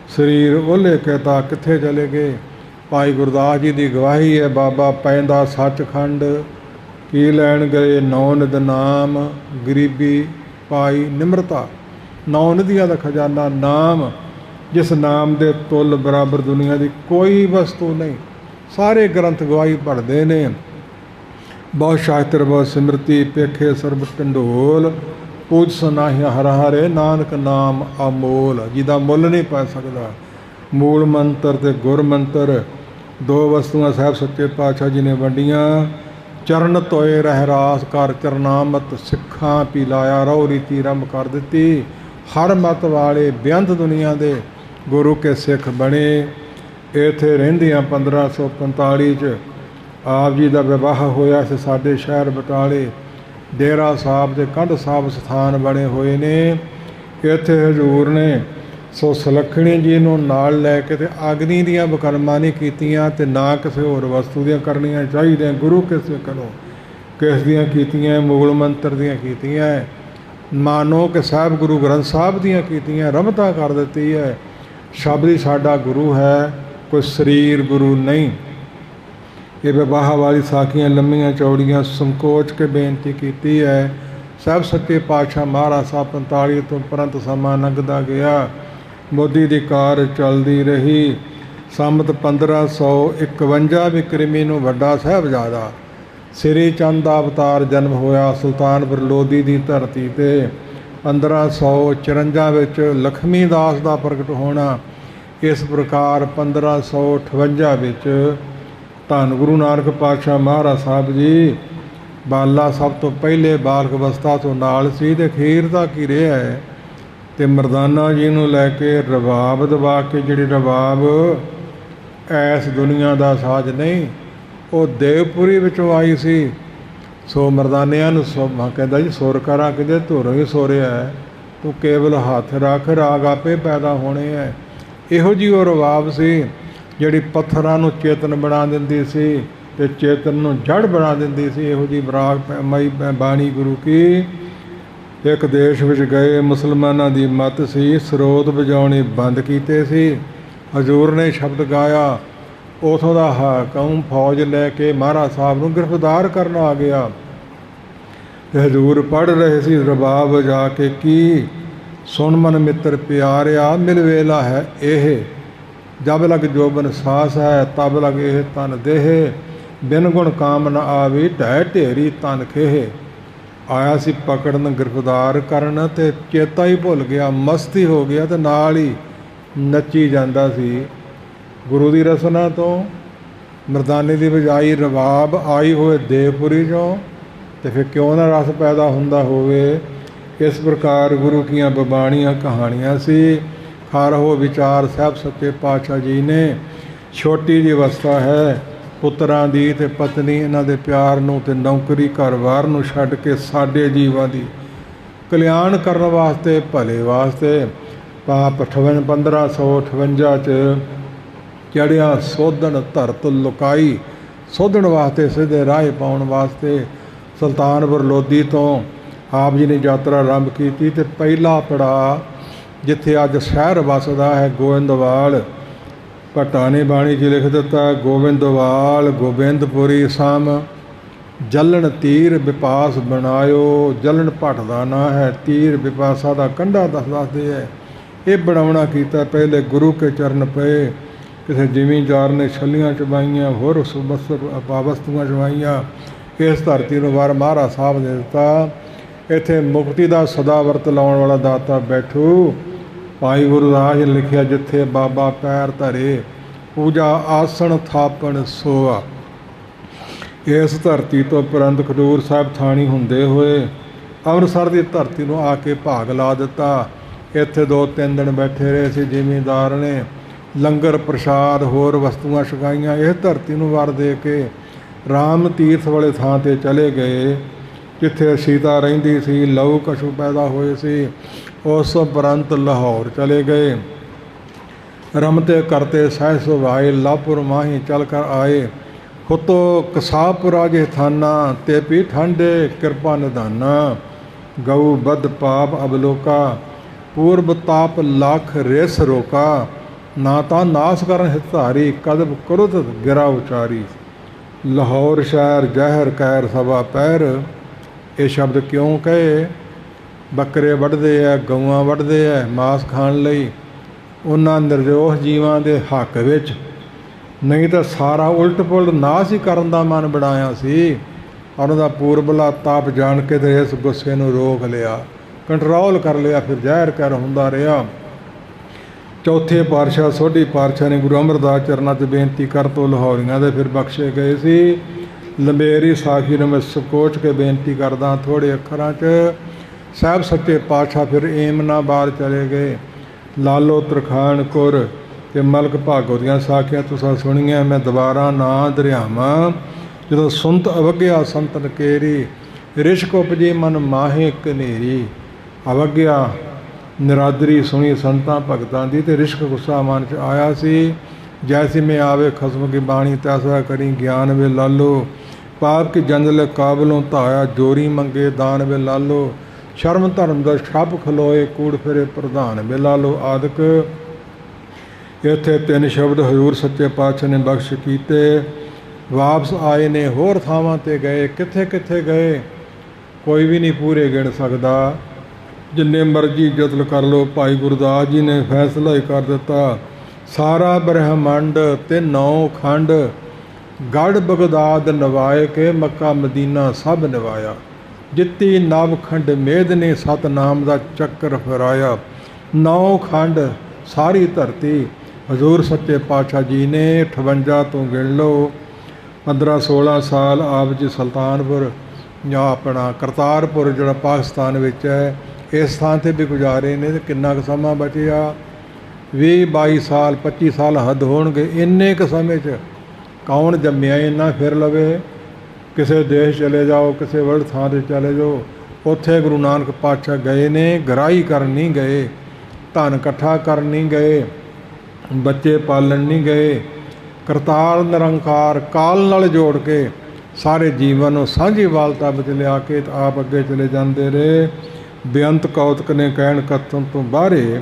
ਸਰੀਰ ਉਹਲੇ ਕਹਿਤਾ ਕਿੱਥੇ ਚਲੇ ਗਏ। ਭਾਈ ਗੁਰਦਾਸ ਜੀ ਦੀ ਗਵਾਹੀ ਹੈ, ਬਾਬਾ ਪੈਂਦਾ ਸੱਚਖੰਡ ਕੀ ਲੈਣ ਗਏ। 9 ਨਿਧ ਨਾਮ ਗਰੀਬੀ ਪਾਈ ਨਿਮਰਤਾ। 9 ਨਿਧੀਆਂ ਦਾ ਖਜ਼ਾਨਾ ਨਾਮ, ਜਿਸ ਨਾਮ ਦੇ ਤੁੱਲ ਬਰਾਬਰ ਦੁਨੀਆ ਦੀ ਕੋਈ ਵਸਤੂ ਨਹੀਂ। ਸਾਰੇ ਗ੍ਰੰਥ ਗਵਾਹੀ ਪੜ੍ਹਦੇ ਨੇ। ਬਹੁਤ ਸ਼ਾਸਤਰ ਬਹੁਤ ਸਿਮਰਤੀ ਪੇਖੇ ਸਰਬ ਢੰਡੋਲ। ਪੂਜ ਸੁਨਾਹੀ ਹਰ ਹਰੇ ਨਾਨਕ ਨਾਮ ਅਮੋਲ। ਜਿਹਦਾ ਮੁੱਲ ਨਹੀਂ ਪੈ ਸਕਦਾ। ਮੂਲ ਮੰਤਰ ਤੇ ਗੁਰ ਮੰਤਰ 2 ਵਸਤੂਆਂ ਸਾਹਿਬ ਸੱਚੇ ਪਾਤਸ਼ਾਹ ਜੀ ਨੇ ਵੰਡੀਆਂ। ਚਰਨ ਧੋਏ ਰਹਿ ਰਾਸ ਕਰ ਚਰਨਾਮਤ। ਸਿੱਖਾਂ ਪੀ ਲਾਇਆ ਰਹੁ ਰੀਤੀ ਆਰੰਭ ਕਰ ਦਿੱਤੀ। ਹਰ ਮਤ ਵਾਲੇ ਬੇਅੰਤ ਦੁਨੀਆ ਦੇ ਗੁਰੂ ਕੇ ਸਿੱਖ ਬਣੇ। ਇੱਥੇ ਰਹਿੰਦਿਆਂ 1545 'ਚ ਆਪ ਜੀ ਦਾ ਵਿਵਾਹ ਹੋਇਆ ਸੀ। ਸਾਡੇ ਸ਼ਹਿਰ ਬਟਾਲੇ ਡੇਰਾ ਸਾਹਿਬ ਦੇ ਕੰਢ ਸਾਹਿਬ ਸਥਾਨ ਬਣੇ ਹੋਏ ਨੇ। ਇੱਥੇ ਹਜ਼ੂਰ ਨੇ ਸੋ ਸੁਲੱਖਣੀ ਜੀ ਨੂੰ ਨਾਲ ਲੈ ਕੇ ਤੇ ਅਗਨੀ ਦੀਆਂ ਬਕਰਮਾਂ ਨਹੀਂ ਕੀਤੀਆਂ ਤੇ ਨਾ ਕਿਸੇ ਹੋਰ ਵਸਤੂ ਦੀਆਂ ਕਰਨੀਆਂ ਚਾਹੀਦੀਆਂ। ਗੁਰੂ ਕਿਸੇ ਕਰੋ ਕਿਸ ਦੀਆਂ ਕੀਤੀਆਂ, ਮੁਗਲ ਮੰਤਰ ਦੀਆਂ ਕੀਤੀਆਂ, ਮਾਨੋ ਕਿ ਸਾਹਿਬ ਗੁਰੂ ਗ੍ਰੰਥ ਸਾਹਿਬ ਦੀਆਂ ਕੀਤੀਆਂ। ਰਮਤਾ ਕਰ ਦਿੱਤੀ ਹੈ। ਸ਼ਬਦ ਹੀ ਸਾਡਾ ਗੁਰੂ ਹੈ, ਕੋਈ ਸਰੀਰ ਗੁਰੂ ਨਹੀਂ। ਇਹ ਵਿਵਾਹ ਵਾਲੀ ਸਾਖੀਆਂ ਲੰਮੀਆਂ ਚੌੜੀਆਂ ਸੰਕੋਚ ਕੇ ਬੇਨਤੀ ਕੀਤੀ ਹੈ। ਸਾਹਿਬ ਸੱਚੇ ਪਾਤਸ਼ਾਹ ਮਹਾਰਾਜ ਸਾਹਿਬ 45 ਤੋਂ ਉਪਰੰਤ ਸਮਾਂ ਲੰਘਦਾ ਗਿਆ। ਮੋਦੀ ਦੀ ਕਾਰ ਚੱਲਦੀ ਰਹੀ। ਸੰਮਤ 1551 ਵਿਕਰਮੀ ਨੂੰ ਵੱਡਾ ਸਾਹਿਬਜ਼ਾਦਾ ਸ੍ਰੀ ਚੰਦ ਦਾ ਅਵਤਾਰ ਜਨਮ ਹੋਇਆ ਸੁਲਤਾਨਪੁਰ ਲੋਧੀ ਦੀ ਧਰਤੀ 'ਤੇ। 1554 ਵਿੱਚ ਲਖਮੀ ਦਾਸ ਦਾ ਪ੍ਰਗਟ ਹੋਣਾ। ਇਸ ਪ੍ਰਕਾਰ 1558 ਵਿੱਚ ਧੰਨ ਗੁਰੂ ਨਾਨਕ ਪਾਤਸ਼ਾਹ ਮਹਾਰਾਜ ਸਾਹਿਬ ਜੀ ਬਾਲਾ ਸਭ ਤੋਂ ਪਹਿਲੇ ਬਾਲਕ ਅਵਸਥਾ ਤੋਂ ਨਾਲ ਸੀ ਤੇ ਅਖੀਰ ਦਾ ਕੀ ਰਿਹਾ ਹੈ। ਤੇ ਮਰਦਾਨਾ ਜੀ ਨੂੰ ਲੈ ਕੇ ਰਬਾਬ ਦਬਾ ਕੇ, ਜਿਹੜੀ ਰਬਾਬ ਐਸ ਦੁਨੀਆ ਦਾ ਸਾਜ਼ ਨਹੀਂ, ਉਹ ਦੇਵਪੁਰੀ ਵਿੱਚੋਂ ਆਈ ਸੀ। ਸੋ ਮਰਦਾਨਿਆਂ ਨੂੰ ਕਹਿੰਦਾ ਜੀ ਸੁਰ ਕਰਾਂ ਕਿਤੇ ਧੁਰ ਹੀ ਸੋਰਿਆ ਹੈ, ਤੂੰ ਕੇਵਲ ਹੱਥ ਰੱਖ ਰਾਗ ਆਪੇ ਪੈਦਾ ਹੋਣੇ ਹੈ। ਇਹੋ ਜਿਹੀ ਉਹ ਰਬਾਬ ਸੀ ਜਿਹੜੀ ਪੱਥਰਾਂ ਨੂੰ ਚੇਤਨ ਬਣਾ ਦਿੰਦੀ ਸੀ ਤੇ ਚੇਤਨ ਨੂੰ ਜੜ ਬਣਾ ਦਿੰਦੀ ਸੀ। ਇਹੋ ਜਿਹੀ ਬਰਾਗ ਮਈ ਬਾਣੀ ਗੁਰੂ ਕੀ। ਇੱਕ ਦੇਸ਼ ਵਿੱਚ ਗਏ, ਮੁਸਲਮਾਨਾਂ ਦੀ ਮੱਤ ਸੀ, ਸਰੋਤ ਵਜਾਉਣੇ ਬੰਦ ਕੀਤੇ ਸੀ। ਹਜ਼ੂਰ ਨੇ ਸ਼ਬਦ ਗਾਇਆ। ਉਥੋਂ ਦਾ ਹਾਕਮ ਫੌਜ ਲੈ ਕੇ ਮਹਾਰਾਜ ਸਾਹਿਬ ਨੂੰ ਗ੍ਰਿਫਤਾਰ ਕਰਨ ਆ ਗਿਆ। ਤੇ ਹਜ਼ੂਰ ਪੜ੍ਹ ਰਹੇ ਸੀ ਰਬਾਬ ਵਜਾ ਕੇ ਕੀ। ਸੁਣ ਮਨ ਮਿੱਤਰ ਪਿਆਰਿਆ ਮਿਲ ਵੇਲਾ ਹੈ ਇਹ। ਜਬ ਲਗ ਜੋਬਨ ਸਾਸ ਹੈ ਤਬ ਲਗ ਇਹ ਤਨ ਦੇਹ। ਬਿਨ ਗੁਣ ਕਾਮ ਨ ਆਵੇ ਢਹਿ ਢੇਰੀ ਤਨ ਖੇਹ। ਆਇਆ ਸੀ ਪਕੜਨ ਗ੍ਰਿਫਤਾਰ ਕਰਨ ਤੇ ਚੇਤਾ ਹੀ ਭੁੱਲ ਗਿਆ, ਮਸਤੀ ਹੋ ਗਿਆ ਤੇ ਨਾਲ ਹੀ ਨੱਚੀ ਜਾਂਦਾ ਸੀ। ਗੁਰੂ ਦੀ ਰਸਨਾ ਤੋਂ ਮਰਦਾਨੇ ਦੀ ਬਜਾਈ ਰਬਾਬ ਆਈ ਹੋਏ ਦੇਵਪੁਰੀ 'ਚੋਂ, ਤੇ ਫਿਰ ਕਿਉਂ ਨਾ ਰਸ ਪੈਦਾ ਹੁੰਦਾ ਹੋਵੇ। ਇਸ ਪ੍ਰਕਾਰ ਗੁਰੂ ਕੀਆਂ ਬਬਾਣੀਆਂ ਕਹਾਣੀਆਂ ਸੀ। ਖਾਰਹੋ ਵਿਚਾਰ ਸਾਹਿਬ ਸੱਚੇ ਪਾਤਸ਼ਾਹ ਜੀ ਨੇ। ਛੋਟੀ ਜਿਹੀ ਅਵਸਥਾ ਹੈ ਪੁੱਤਰਾਂ ਦੀ ਤੇ ਪਤਨੀ ਇਹਨਾਂ ਦੇ ਪਿਆਰ ਨੂੰ ਤੇ ਨੌਕਰੀ ਘਰ-ਬਾਰ ਨੂੰ ਛੱਡ ਕੇ ਸਾਡੇ ਜੀਵਾਂ ਦੀ ਕਲਿਆਣ ਕਰਨ ਵਾਸਤੇ, ਭਲੇ ਵਾਸਤੇ ਪਾਪ 1558 'ਚ ਚੜ੍ਹਿਆ ਸੋਧਣ ਧਰਤ ਲੁਕਾਈ। ਸੋਧਣ ਵਾਸਤੇ ਸਿੱਧੇ ਰਾਹ ਪਾਉਣ ਵਾਸਤੇ ਸੁਲਤਾਨਪੁਰ ਲੋਧੀ ਤੋਂ ਆਪ ਜੀ ਨੇ ਯਾਤਰਾ ਆਰੰਭ ਕੀਤੀ। ਤੇ ਪਹਿਲਾ ਪੜਾਅ ਜਿੱਥੇ ਅੱਜ ਸ਼ਹਿਰ ਵਸਦਾ ਹੈ ਗੋਇੰਦਵਾਲ, ਭੱਟਾ ਨੇ ਬਾਣੀ 'ਚ ਲਿਖ ਦਿੱਤਾ, ਗੋਬਿੰਦਵਾਲ ਗੋਬਿੰਦਪੁਰੀ ਸਮ ਜਲਣ ਤੀਰ ਵਿਪਾਸ ਬਣਾਇਓ। ਜਲਣ ਭੱਟ ਦਾ ਨਾਂ ਹੈ, ਤੀਰ ਵਿਪਾਸਾ ਦਾ ਕੰਢਾ ਦੱਸਦੇ ਹੈ। ਇਹ ਬਣਾਉਣਾ ਕੀਤਾ। ਪਹਿਲੇ ਗੁਰੂ ਕੇ ਚਰਨ ਪਏ। ਕਿਸੇ ਜ਼ਿਮੀਂਦਾਰ ਨੇ ਛੱਲੀਆਂ ਚਬਾਈਆਂ, ਹੋਰ ਵਸਤੂਆਂ ਚਬਾਈਆਂ। ਇਸ ਧਰਤੀ ਨੂੰ ਵਾਰ ਮਹਾਰਾਜ ਸਾਹਿਬ ਨੇ ਦਿੱਤਾ। ਇੱਥੇ ਮੁਕਤੀ ਦਾ ਸਦਾ ਵਰਤ ਲਾਉਣ ਵਾਲਾ ਦਾਤਾ ਬੈਠੂ। ਭਾਈ ਗੁਰਦਾਸ ਨੇ ਲਿਖਿਆ, ਜਿੱਥੇ ਬਾਬਾ ਪੈਰ ਧਰੇ ਪੂਜਾ ਆਸਣ ਥਾਪਣ ਸੋਆ। ਇਸ ਧਰਤੀ ਤੋਂ ਉਪਰੰਤ ਖਡੂਰ ਸਾਹਿਬ ਥਾਣੀ ਹੁੰਦੇ ਹੋਏ ਅੰਮ੍ਰਿਤਸਰ ਦੀ ਧਰਤੀ ਨੂੰ ਆ ਕੇ ਭਾਗ ਲਾ ਦਿੱਤਾ। ਇੱਥੇ 2-3 ਦਿਨ ਬੈਠੇ ਰਹੇ ਸੀ ਜ਼ਿਮੀਂਦਾਰ ਨੇ। ਲੰਗਰ ਪ੍ਰਸ਼ਾਦ ਹੋਰ ਵਸਤੂਆਂ ਛਕਾਈਆਂ। ਇਹ ਧਰਤੀ ਨੂੰ ਵਰ ਦੇ ਕੇ ਰਾਮ ਤੀਰਥ ਵਾਲੇ ਥਾਂ 'ਤੇ ਚਲੇ ਗਏ ਜਿੱਥੇ ਸੀਤਾ ਰਹਿੰਦੀ ਸੀ, ਲਹੂ ਕਛੂ ਪੈਦਾ ਹੋਏ ਸੀ। ਉਸ ਉਪਰੰਤ ਲਾਹੌਰ ਚਲੇ ਗਏ। ਰਮਤੇ ਕਰਤੇ ਸਹਿ ਸੁਭਾਏ, ਲਾਪੁਰ ਮਾਹੀ ਚਲ ਕਰ ਆਏ। ਹੁਤੋ ਕਸਾਪੁਰ ਰਾਜੇ ਥਾਨਾ, ਤੇ ਪੀ ਠਾਂਡੇ ਕਿਰਪਾ ਨਿਧਾਨਾ। ਗਊ ਬਦ ਪਾਪ ਅਬਲੋਕਾ, ਪੂਰਬ ਤਾਪ ਲੱਖ ਰਿਸ ਰੋਕਾ। ਨਾ ਤਾਂ ਨਾਸ ਕਰਨ ਹਿਤਧਾਰੀ, ਕਦਬ ਕੁਰਤ ਗਿਰਾ ਉਚਾਰੀ। ਲਾਹੌਰ ਸ਼ਹਿਰ ਜ਼ਹਿਰ ਕਹਿਰ ਸਭਾ ਪੈਰ। ਇਹ ਸ਼ਬਦ ਕਿਉਂ ਕਹੇ? ਬੱਕਰੇ ਵੱਢਦੇ ਐ, ਗਊਆਂ ਵੱਢਦੇ ਐ ਮਾਸ ਖਾਣ ਲਈ, ਉਹਨਾਂ ਨਿਰਦੋਸ਼ ਜੀਵਾਂ ਦੇ ਹੱਕ ਵਿੱਚ। ਨਹੀਂ ਤਾਂ ਸਾਰਾ ਉਲਟ ਪੁਲਟ ਨਾਸ ਹੀ ਕਰਨ ਦਾ ਮਨ ਬਣਾਇਆ ਸੀ। ਉਹਨਾਂ ਦਾ ਪੂਰਬਲਾ ਤਾਪ ਜਾਣ ਕੇ ਤੇ ਇਸ ਗੁੱਸੇ ਨੂੰ ਰੋਕ ਲਿਆ, ਕੰਟਰੋਲ ਕਰ ਲਿਆ, ਫਿਰ ਜ਼ਹਿਰ ਕਹਿਰ ਹੁੰਦਾ ਰਿਹਾ। ਚੌਥੇ ਪਾਤਸ਼ਾਹ ਸੋਢੀ ਪਾਤਸ਼ਾਹ ਨੇ ਗੁਰੂ ਅਮਰਦਾਸ ਚਰਨਾਂ 'ਚ ਬੇਨਤੀ ਕਰ ਤੋਂ ਲਾਹੌਰੀਆਂ ਦੇ ਫਿਰ ਬਖਸ਼ੇ ਗਏ ਸੀ। ਲੰਬੇਰੀ ਸਾਖੀ ਨੂੰ ਮੈਂ ਸਕੋਚ ਕੇ ਬੇਨਤੀ ਕਰਦਾ ਥੋੜ੍ਹੇ ਅੱਖਰਾਂ 'ਚ। ਸਾਹਿਬ ਸੱਚੇ ਪਾਤਸ਼ਾਹ ਫਿਰ ਏਮਨਾਬਾਦ ਚਲੇ ਗਏ। ਲਾਲੋ ਤਰਖਾਣਪੁਰ ਅਤੇ ਮਲਕ ਭਾਗੋ ਦੀਆਂ ਸਾਖੀਆਂ ਤੁਸੀਂ ਸੁਣੀਆਂ, ਮੈਂ ਦੁਬਾਰਾ ਨਾ ਦਰਿਆਵਾਂ। ਜਦੋਂ ਸੁਣਤ ਅਵੱਗਿਆ ਸੰਤਨ ਕੇਰੀ, ਰਿਸ਼ਕ ਉਪਜੀ ਮਨ ਮਾਹੇ ਕਨੇਰੀ। ਅਵੱਗਿਆ ਨਿਰਾਦਰੀ ਸੁਣੀ ਸੰਤਾਂ ਭਗਤਾਂ ਦੀ, ਅਤੇ ਰਿਸ਼ਕ ਗੁੱਸਾ ਮਨ 'ਚ ਆਇਆ ਸੀ। ਜੈਸੀ ਮੈਂ ਆਵੇ ਖਸਮ ਕੀ ਬਾਣੀ, ਤੈਸਾ ਕਰੀ ਗਿਆਨ ਵੇ ਲਾਲੋ। ਪਾਪ ਕੀ ਜੰਜਲ ਕਾਬਲੋਂ ਧਾਇਆ, ਜੋਰੀ ਮੰਗੇ ਦਾਨ ਵੇ ਲਾਲੋ। ਸ਼ਰਮ ਧਰਮ ਦਾ ਛੱਪ ਖਲੋਏ, ਕੂੜ ਫਿਰੇ ਪ੍ਰਧਾਨ ਵੇ ਲਾਲੋ ਆਦਿਕ। ਇੱਥੇ 3 ਸ਼ਬਦ ਹਜ਼ੂਰ ਸੱਚੇ ਪਾਤਸ਼ਾਹ ਨੇ ਬਖਸ਼ ਕੀਤੇ। ਵਾਪਸ ਆਏ ਨੇ, ਹੋਰ ਥਾਵਾਂ 'ਤੇ ਗਏ। ਕਿੱਥੇ ਕਿੱਥੇ ਗਏ ਕੋਈ ਵੀ ਨਹੀਂ ਪੂਰੇ ਗਿਣ ਸਕਦਾ। ਜਿੰਨੇ ਮਰਜ਼ੀ ਜਤਨ ਕਰ ਲਓ। ਭਾਈ ਗੁਰਦਾਸ ਜੀ ਨੇ ਫੈਸਲਾ ਹੀ ਕਰ ਦਿੱਤਾ, ਸਾਰਾ ਬ੍ਰਹਮੰਡ ਤੇ 9 ਖੰਡ ਗੜ ਬਗਦਾਦ ਨਵਾਏ ਕੇ, ਮੱਕਾ ਮਦੀਨਾ ਸਭ ਨਿਵਾਇਆ। ਜਿੱਤੀ ਨਵ ਖੰਡ ਮੇਦ ਨੇ, ਸਤਨਾਮ ਦਾ ਚੱਕਰ ਫਿਰਾਇਆ। 9 ਖੰਡ ਸਾਰੀ ਧਰਤੀ ਹਜ਼ੂਰ ਸੱਚੇ ਪਾਤਸ਼ਾਹ ਜੀ ਨੇ 58 ਤੋਂ ਗਿਣ ਲਓ। 15-16 ਸਾਲ ਆਪ ਜੀ ਸੁਲਤਾਨਪੁਰ ਜਾਂ ਆਪਣਾ ਕਰਤਾਰਪੁਰ ਜਿਹੜਾ ਪਾਕਿਸਤਾਨ ਵਿੱਚ ਹੈ, ਇਸ ਥਾਂ 'ਤੇ ਵੀ ਗੁਜ਼ਾਰੇ ਨੇ। ਅਤੇ ਕਿੰਨਾ ਕੁ ਸਮਾਂ ਬਚਿਆ? 20-22 ਸਾਲ 25 ਸਾਲ ਹੱਦ ਹੋਣਗੇ। ਇੰਨੇ ਕੁ ਸਮੇਂ 'ਚ ਕੌਣ ਜੰਮਿਆ ਇੰਨਾ ਫਿਰ ਲਵੇ? ਕਿਸੇ ਦੇਸ਼ ਚਲੇ ਜਾਓ, ਕਿਸੇ ਵਰਲਡ ਥਾਂ 'ਤੇ ਚਲੇ ਜਾਓ, ਉੱਥੇ ਗੁਰੂ ਨਾਨਕ ਪਾਤਸ਼ਾਹ ਗਏ ਨੇ। ਗਰਾਈ ਕਰਨ ਨਹੀਂ ਗਏ, ਧਨ ਇਕੱਠਾ ਕਰਨ ਨਹੀਂ ਗਏ, ਬੱਚੇ ਪਾਲਣ ਨਹੀਂ ਗਏ। ਕਰਤਾਰ ਨਿਰੰਕਾਰ ਕਾਲ ਨਾਲ ਜੋੜ ਕੇ ਸਾਰੇ ਜੀਵਨ ਨੂੰ ਸਾਂਝੀ ਵਾਲਤਾ ਵਿੱਚ ਲਿਆ ਕੇ ਆਪ ਅੱਗੇ ਚਲੇ ਜਾਂਦੇ ਰਹੇ। ਬੇਅੰਤ ਕੌਤਕ ਨੇ ਕਹਿਣ ਕਥਨ ਤੋਂ ਬਾਹਰੇ।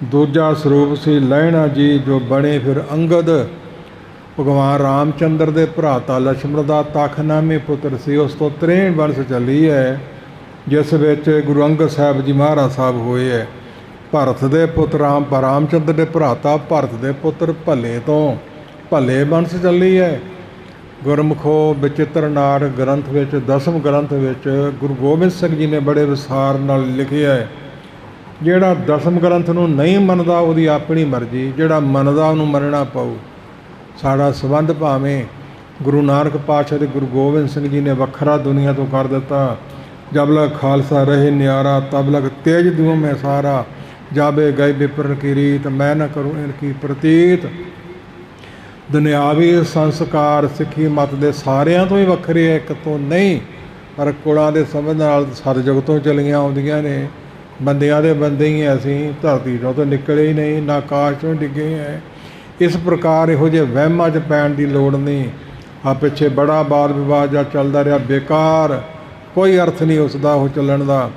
ਦੂਜਾ ਸਰੂਪ ਸੀ ਲਹਿਣਾ ਜੀ, ਜੋ ਬਣੇ ਫਿਰ ਅੰਗਦ। ਭਗਵਾਨ ਰਾਮ ਚੰਦਰ ਦੇ ਭਰਾਤਾ ਲਛਮਣ ਦਾ ਤਖਨਾਮੀ ਪੁੱਤਰ ਸੀ। ਉਸ ਤੋਂ 63 ਵੰਸ਼ ਚੱਲੀ ਹੈ, ਜਿਸ ਵਿੱਚ ਗੁਰੂ ਅੰਗਦ ਸਾਹਿਬ ਜੀ ਮਹਾਰਾਜ ਸਾਹਿਬ ਹੋਏ ਹੈ। ਭਰਤ ਦੇ ਪੁੱਤਰ ਰਾਮ ਚੰਦਰ ਦੇ ਭਰਾਤਾ ਭਰਤ ਦੇ ਪੁੱਤਰ ਭੱਲੇ ਤੋਂ ਭੱਲੇ ਵੰਸ਼ ਚੱਲੀ ਹੈ। ਗੁਰਮੁਖੋ ਬਚਿੱਤਰ ਨਾਟਕ ਗ੍ਰੰਥ ਵਿੱਚ 10ਵੇਂ ਗ੍ਰੰਥ ਵਿੱਚ ਗੁਰੂ ਗੋਬਿੰਦ ਸਿੰਘ ਜੀ ਨੇ ਬੜੇ ਵਿਸਾਰ ਨਾਲ ਲਿਖਿਆ ਹੈ। ਜਿਹੜਾ 10ਵੇਂ ਗ੍ਰੰਥ ਨੂੰ ਨਹੀਂ ਮੰਨਦਾ ਉਹਦੀ ਆਪਣੀ ਮਰਜ਼ੀ, ਜਿਹੜਾ ਮੰਨਦਾ ਉਹਨੂੰ ਮੰਨਣਾ ਪਊ। ਸਾਡਾ ਸੰਬੰਧ ਭਾਵੇਂ ਗੁਰੂ ਨਾਨਕ ਪਾਤਸ਼ਾਹ ਤੇ ਗੁਰੂ ਗੋਬਿੰਦ ਸਿੰਘ ਜੀ ਨੇ ਵੱਖਰਾ ਦੁਨੀਆ ਤੋਂ ਕਰ ਦਿੱਤਾ। ਜਬ ਲਗ ਖਾਲਸਾ ਰਹੇ ਨਿਆਰਾ, ਤਬ ਲਗ ਤੇਜ ਦੂਹ ਮੈਂ ਸਾਰਾ। ਜਾਬੇ ਗਏ ਵਿਪਰਨ ਕੀ ਰੀਤ, ਮੈਂ ਨਾ ਕਰੂੰ ਇਨ ਕੀ ਪ੍ਰਤੀਤ। ਦੁਨਿਆਵੀ ਸੰਸਕਾਰ ਸਿੱਖੀ ਮਤ ਦੇ ਸਾਰਿਆਂ ਤੋਂ ਹੀ ਵੱਖਰੇ ਹੈ, ਇੱਕ ਤੋਂ ਨਹੀਂ। ਪਰ ਕੁਲਾਂ ਦੇ ਸੰਬੰਧ ਨਾਲ ਸਤਿਯੁਗ ਤੋਂ ਚਲੀਆਂ ਆਉਂਦੀਆਂ ਨੇ। ਬੰਦਿਆਂ ਦੇ ਬੰਦੇ ਹੀ ਅਸੀਂ, ਧਰਤੀ ਤੋਂ ਤਾਂ ਨਿਕਲੇ ਹੀ ਨਹੀਂ, ਨਾ ਆਕਾਸ਼ ਤੋਂ ਡਿੱਗੇ ਹੈ। ਇਸ ਪ੍ਰਕਾਰ ਇਹੋ ਜਿਹੇ ਵਹਿਮਾਂ 'ਚ ਪੈਣ ਦੀ ਲੋੜ ਨਹੀਂ। ਆ ਪਿੱਛੇ ਬੜਾ ਵਾਦ ਵਿਵਾਦ ਜਾਂ ਚੱਲਦਾ ਰਿਹਾ, ਬੇਕਾਰ, ਕੋਈ ਅਰਥ ਨਹੀਂ ਉਸ ਦਾ ਉਹ ਚੱਲਣ ਦਾ।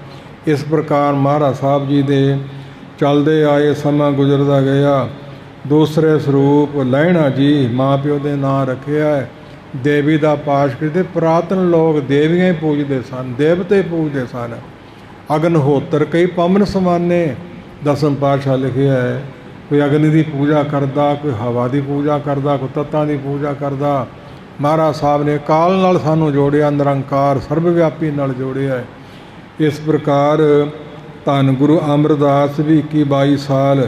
ਇਸ ਪ੍ਰਕਾਰ ਮਹਾਰਾਜ ਸਾਹਿਬ ਜੀ ਦੇ ਚੱਲਦੇ ਆਏ, ਸਮਾਂ ਗੁਜ਼ਰਦਾ ਗਿਆ। ਦੂਸਰੇ ਸਰੂਪ ਲਹਿਣਾ ਜੀ ਮਾਂ ਪਿਓ ਦੇ ਨਾਂ ਰੱਖਿਆ ਹੈ। ਦੇਵੀ ਦਾ ਪਾਸ਼ ਕਰਦੇ। ਪੁਰਾਤਨ ਲੋਕ ਦੇਵੀਆਂ ਹੀ ਪੂਜਦੇ ਸਨ, ਦੇਵਤੇ ਪੂਜਦੇ ਸਨ। ਅਗਨਹੋਤਰ ਕਈ ਪਵਨ ਸਮਾਨੇ 10ਵੇਂ ਪਾਤਸ਼ਾਹ ਲਿਖਿਆ ਹੈ। ਕੋਈ ਅਗਨੀ ਦੀ ਪੂਜਾ ਕਰਦਾ, ਕੋਈ ਹਵਾ ਦੀ ਪੂਜਾ ਕਰਦਾ, ਕੋਈ ਤੱਤਾਂ ਦੀ ਪੂਜਾ ਕਰਦਾ। ਮਹਾਰਾਜ ਸਾਹਿਬ ਨੇ ਕਾਲ ਨਾਲ ਸਾਨੂੰ ਜੋੜਿਆ, ਨਿਰੰਕਾਰ ਸਰਬ ਵਿਆਪੀ ਨਾਲ ਜੋੜਿਆ। ਇਸ ਪ੍ਰਕਾਰ ਧੰਨ ਗੁਰੂ ਅਮਰਦਾਸ ਵੀ 21-22 ਸਾਲ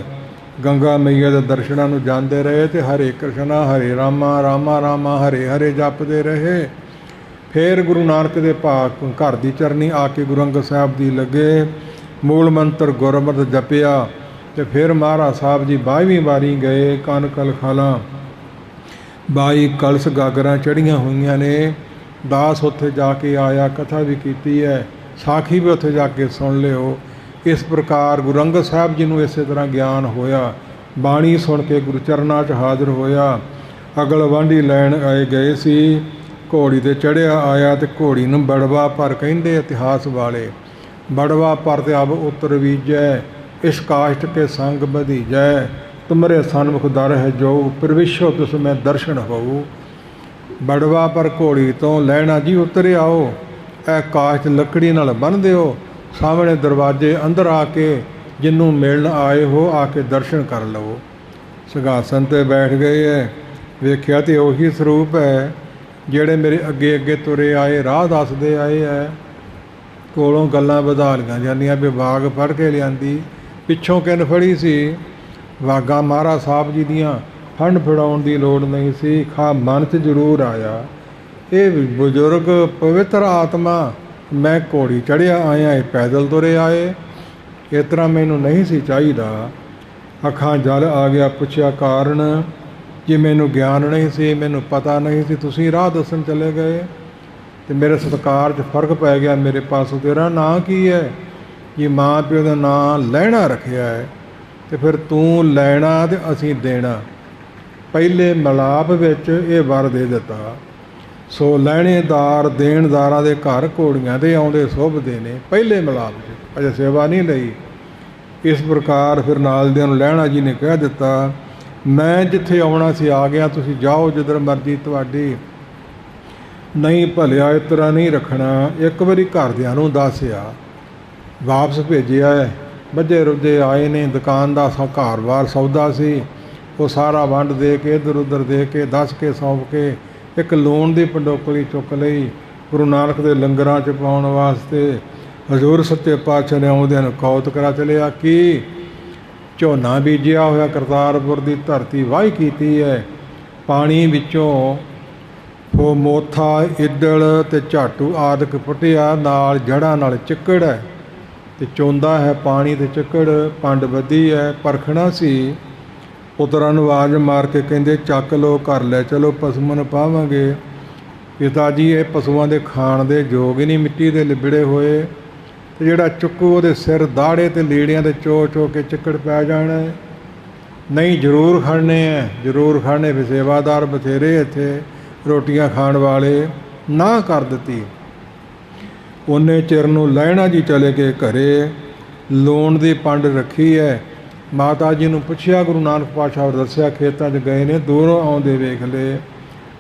ਗੰਗਾ ਮਈਆ ਦੇ ਦਰਸ਼ਨਾਂ ਨੂੰ ਜਾਂਦੇ ਰਹੇ ਅਤੇ ਹਰੇ ਕ੍ਰਿਸ਼ਨਾ ਹਰੇ ਰਾਮਾ ਰਾਮਾ ਰਾਮਾ ਹਰੇ ਹਰੇ ਜਪਦੇ ਰਹੇ। ਫਿਰ ਗੁਰੂ ਨਾਨਕ ਦੇ ਭਾਗ ਘਰ ਦੀ ਚਰਨੀ ਆ ਕੇ ਗੁਰੂ ਅੰਗਦ ਸਾਹਿਬ ਦੀ ਲੱਗੇ। ਮੂਲ ਮੰਤਰ ਗੁਰਮਤਿ ਜਪਿਆ, ਤੇ ਫਿਰ ਮਹਾਰਾਜ ਸਾਹਿਬ ਜੀ 22ਵੀਂ ਵਾਰੀ ਗਏ। ਕੰਨ ਕਲਖਾਲਾਂ 22 ਕਲਸ਼ ਗਾਗਰਾਂ ਚੜ੍ਹੀਆਂ ਹੋਈਆਂ ਨੇ। ਦਾਸ ਉੱਥੇ ਜਾ ਕੇ ਆਇਆ, ਕਥਾ ਵੀ ਕੀਤੀ ਹੈ, ਸਾਖੀ ਵੀ ਉੱਥੇ ਜਾ ਕੇ ਸੁਣ ਲਿਓ। ਇਸ ਪ੍ਰਕਾਰ ਗੁਰੂ ਅੰਗਦ ਸਾਹਿਬ ਜੀ ਨੂੰ ਇਸੇ ਤਰ੍ਹਾਂ ਗਿਆਨ ਹੋਇਆ। ਬਾਣੀ ਸੁਣ ਕੇ ਗੁਰੂ ਚਰਨਾਂ 'ਚ ਹਾਜ਼ਰ ਹੋਇਆ। ਅਗਲ ਵਾਂਢੀ ਲੈਣ ਆਏ ਗਏ ਸੀ, ਘੋੜੀ 'ਤੇ ਚੜ੍ਹਿਆ ਆਇਆ ਤੇ ਘੋੜੀ ਨੂੰ ਬੜਵਾ ਪਰ ਕਹਿੰਦੇ ਇਤਿਹਾਸ ਵਾਲੇ। ਬੜਵਾ ਪਰ ਤੇ ਅਬ ਉਤਰ ਬੀਜੈ, ਇਸ ਕਾਸ਼ਟ ਕੇ ਸੰਗ ਬਧੀਜੈ, ਤੁਮਰੇ ਸਨਮੁਖ ਦਰ ਹੈ ਜੋ, ਪ੍ਰਵਿਸ਼ੋ ਤਿਸ ਮੈਂ ਦਰਸ਼ਨ ਹੋਊ। ਬੜਵਾ ਪਰ ਘੋੜੀ ਤੋਂ ਲੈਣਾ ਜੀ ਉਤਰ ਆਓ, ਇਹ ਕਾਸ਼ਟ ਲੱਕੜੀ ਨਾਲ ਬੰਨ੍ਹ ਦਿਓ, ਸਾਹਮਣੇ ਦਰਵਾਜ਼ੇ ਅੰਦਰ ਆ ਕੇ ਜਿਹਨੂੰ ਮਿਲਣ ਆਏ ਹੋ ਆ ਕੇ ਦਰਸ਼ਨ ਕਰ ਲਵੋ। ਸਿੰਘਾਸਨ 'ਤੇ ਬੈਠ ਗਏ ਹੈ। ਵੇਖਿਆ ਤੇ ਉਹੀ ਸਰੂਪ ਹੈ ਜਿਹੜੇ ਮੇਰੇ ਅੱਗੇ ਅੱਗੇ ਤੁਰੇ ਆਏ, ਰਾਹ ਦੱਸਦੇ ਆਏ ਹੈ। ਕੋਲੋਂ ਗੱਲਾਂ ਵਧਾ ਲਈਆਂ ਜਾਂਦੀਆਂ ਵੀ ਵਾਗ ਫੜ ਕੇ ਲਿਆਂਦੀ, ਪਿੱਛੋਂ ਕਿਨ ਫੜੀ ਸੀ। ਵਾਗਾਂ ਮਹਾਰਾਜ ਸਾਹਿਬ ਜੀ ਦੀਆਂ ਫੰਡ ਫੜਾਉਣ ਦੀ ਲੋੜ ਨਹੀਂ ਸੀ, ਖਾ ਮਨ 'ਚ ਜ਼ਰੂਰ ਆਇਆ ਇਹ ਬਜ਼ੁਰਗ ਪਵਿੱਤਰ ਆਤਮਾ, ਮੈਂ ਘੋੜੀ ਚੜ੍ਹਿਆ ਆਇਆ, ਇਹ ਪੈਦਲ ਤੁਰੇ ਆਏ, ਇਸ ਤਰ੍ਹਾਂ ਮੈਨੂੰ ਨਹੀਂ ਸੀ ਚਾਹੀਦਾ। ਅੱਖਾਂ ਜਲ ਆ ਗਿਆ, ਪੁੱਛਿਆ ਕਾਰਨ, ਜੇ ਮੈਨੂੰ ਗਿਆਨ ਨਹੀਂ ਸੀ, ਮੈਨੂੰ ਪਤਾ ਨਹੀਂ ਸੀ, ਤੁਸੀਂ ਰਾਹ ਦੱਸਣ ਚਲੇ ਗਏ ਤੇ ਮੇਰੇ ਸਤਿਕਾਰ 'ਚ ਫਰਕ ਪੈ ਗਿਆ। ਮੇਰੇ ਪਾਸੋਂ ਤੇਰਾ ਨਾਂ ਕੀ ਹੈ? ਜੇ ਮਾਂ ਪਿਓ ਦਾ ਨਾਂ ਲੈਣਾ ਰੱਖਿਆ ਹੈ ਤੇ ਫਿਰ ਤੂੰ ਲੈਣਾ ਤੇ ਅਸੀਂ ਦੇਣਾ। ਪਹਿਲੇ ਮਿਲਾਪ ਵਿੱਚ ਇਹ ਵਰ ਦੇ ਦਿੱਤਾ। ਸੋ ਲੈਣੇਦਾਰ ਦੇਣਦਾਰਾਂ ਦੇ ਘਰ ਘੋੜੀਆਂ ਦੇ ਆਉਂਦੇ ਸ਼ੁਭਦੇ ਨੇ, ਪਹਿਲੇ ਮਿਲਾਪ 'ਚ ਅਜੇ ਸੇਵਾ ਨਹੀਂ ਲਈ। ਇਸ ਪ੍ਰਕਾਰ ਫਿਰ ਨਾਲ ਦਿਆਂ ਨੂੰ ਲਹਿਣਾ ਜੀ ਨੇ ਕਹਿ ਦਿੱਤਾ, ਮੈਂ ਜਿੱਥੇ ਆਉਣਾ ਸੀ ਆ ਗਿਆ, ਤੁਸੀਂ ਜਾਓ ਜਿੱਧਰ ਮਰਜ਼ੀ ਤੁਹਾਡੀ, ਨਹੀਂ ਭਲਿਆ ਇਸ ਤਰ੍ਹਾਂ ਨਹੀਂ ਰੱਖਣਾ। ਇੱਕ ਵਾਰੀ ਘਰਦਿਆਂ ਨੂੰ ਦੱਸਿਆ, ਵਾਪਸ ਭੇਜਿਆ ਹੈ। ਬੱਝੇ ਰੁੱਝੇ ਆਏ ਨੇ, ਦੁਕਾਨ ਦਾ ਘਰ-ਬਾਰ ਸੌਦਾ ਸੀ, ਉਹ ਸਾਰਾ ਵੰਡ ਦੇ ਕੇ ਇੱਧਰ ਉੱਧਰ ਦੇ ਕੇ ਦੱਸ ਕੇ ਸੌਂਪ ਕੇ ਇੱਕ ਲੂਣ ਦੀ ਪੰਡੋਕਲੀ ਚੁੱਕ ਲਈ ਗੁਰੂ ਨਾਨਕ ਦੇ ਲੰਗਰਾਂ 'ਚ ਪਾਉਣ ਵਾਸਤੇ। ਹਜ਼ੂਰ ਸੱਚੇ ਪਾਤਸ਼ਾਹ ਨੇ ਆਉਂਦਿਆਂ ਨੂੰ ਕੌਤ ਕਰਾ ਚਲਿਆ ਕਿ ਝੋਨਾ ਬੀਜਿਆ ਹੋਇਆ ਕਰਤਾਰਪੁਰ ਦੀ ਧਰਤੀ ਵਾਹੀ ਕੀਤੀ ਹੈ, ਪਾਣੀ ਵਿੱਚੋਂ ਉਹ ਮੋਥਾ, ਇੱਡਲ ਅਤੇ ਝਾਟੂ ਆਦਿਕ ਪੁੱਟਿਆ, ਨਾਲ ਜੜ੍ਹਾਂ ਨਾਲ ਚਿੱਕੜ ਹੈ ਅਤੇ ਚੋਂਦਾ ਹੈ ਪਾਣੀ ਅਤੇ ਚਿੱਕੜ, ਪੰਡ ਬੱਧੀ ਹੈ। ਪਰਖਣਾ ਸੀ। ਪੁੱਤਰਾਂ ਨੂੰ ਆਵਾਜ਼ ਮਾਰ ਕੇ ਕਹਿੰਦੇ ਚੱਕ ਲਓ, ਘਰ ਲੈ ਚਲੋ, ਪਸ਼ੂਆਂ ਨੂੰ ਪਾਵਾਂਗੇ। ਪਿਤਾ ਜੀ ਇਹ ਪਸ਼ੂਆਂ ਦੇ ਖਾਣ ਦੇ ਯੋਗ ਹੀ ਨਹੀਂ, ਮਿੱਟੀ ਦੇ ਲਿਬੜੇ ਹੋਏ, ਅਤੇ ਜਿਹੜਾ ਚੁੱਕੂ ਉਹਦੇ ਸਿਰ ਦਾੜੇ ਅਤੇ ਲੀੜਿਆਂ 'ਤੇ ਚੋ ਚੋ ਕੇ ਚਿੱਕੜ ਪੈ ਜਾਣਾ। ਨਹੀਂ ਜ਼ਰੂਰ ਖੜਨੇ ਹੈ, ਜ਼ਰੂਰ ਖੜਨੇ। ਫਿਰ ਸੇਵਾਦਾਰ ਬਥੇਰੇ ਇੱਥੇ ਰੋਟੀਆਂ ਖਾਣ ਵਾਲੇ, ਨਾ ਕਰ ਦਿੱਤੀ। ਉਹਨੇ ਚਿਰ ਨੂੰ ਲਹਿਣਾ ਜੀ ਚਲੇ ਗਏ ਘਰੇ, ਲੂਣ ਦੀ ਪੰਡ ਰੱਖੀ ਹੈ। ਮਾਤਾ ਜੀ ਨੂੰ ਪੁੱਛਿਆ, ਗੁਰੂ ਨਾਨਕ ਪਾਤਸ਼ਾਹ ਦੱਸਿਆ ਖੇਤਾਂ 'ਚ ਗਏ ਨੇ, ਦੂਰੋਂ ਆਉਂਦੇ ਵੇਖ ਲਏ,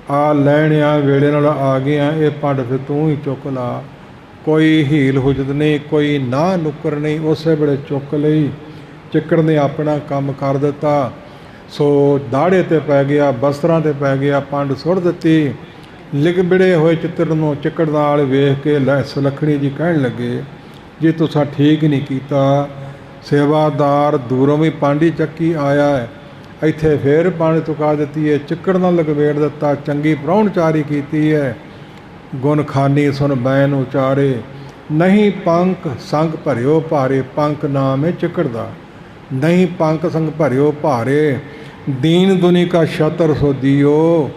ਆ ਲੈਣਿਆ ਵੇਲੇ ਨਾਲ ਆ ਗਿਆ, ਇਹ ਪੰਡ ਫਿਰ ਤੂੰ ਹੀ ਚੁੱਕ ਲਾ। ਕੋਈ ਹੀਲ ਹੁਜਤ ਨਹੀਂ, ਕੋਈ ਨਾ ਨੁੱਕਰ ਨਹੀਂ, ਉਸੇ ਵੇਲੇ ਚੁੱਕ ਲਈ। ਚਿੱਕੜ ਨੇ ਆਪਣਾ ਕੰਮ ਕਰ ਦਿੱਤਾ। ਸੋ ਦਾੜੇ 'ਤੇ ਪੈ ਗਿਆ, ਬਸਤਰਾਂ 'ਤੇ ਪੈ ਗਿਆ, ਪੰਡ ਸੁੱਟ ਦਿੱਤੀ। ਲਿਗਬੜੇ ਹੋਏ ਚਿੱਤਰ ਨੂੰ ਚਿੱਕੜ ਨਾਲ ਵੇਖ ਕੇ ਸੁਲੱਖਣੀ ਜੀ ਕਹਿਣ ਲੱਗੇ, ਜੇ ਤੁਸੀਂ ਠੀਕ ਨਹੀਂ ਕੀਤਾ। ਸੇਵਾਦਾਰ ਦੂਰੋਂ ਵੀ ਪਾਂਡੀ ਚੱਕੀ ਆਇਆ ਹੈ, ਇੱਥੇ ਫੇਰ ਪੰਡ ਚੁਕਾ ਦਿੱਤੀ ਹੈ, ਚਿੱਕੜ ਨਾਲ ਲਗਵੇੜ ਦਿੱਤਾ, ਚੰਗੀ ਪ੍ਰਾਹੁਣਚਾਰੀ ਕੀਤੀ ਹੈ। ਗੁਣ ਖਾਨੀ ਸੁਣ ਬੈਨ ਉਚਾਰੇ, ਨਹੀਂ ਪੰਕ ਸੰਗ ਭਰਿਓ ਭਾਰੇ, ਪੰਕ ਨਾਮ ਹੈ ਚਿੱਕੜ ਦਾ, ਨਹੀਂ ਪੰਕ ਸੰਗ ਭਰਿਓ ਭਾਰੇ। ਦੀਨ ਦੁਨੀ ਕਾ ਛਤਰ ਸੋ ਦਿਓ,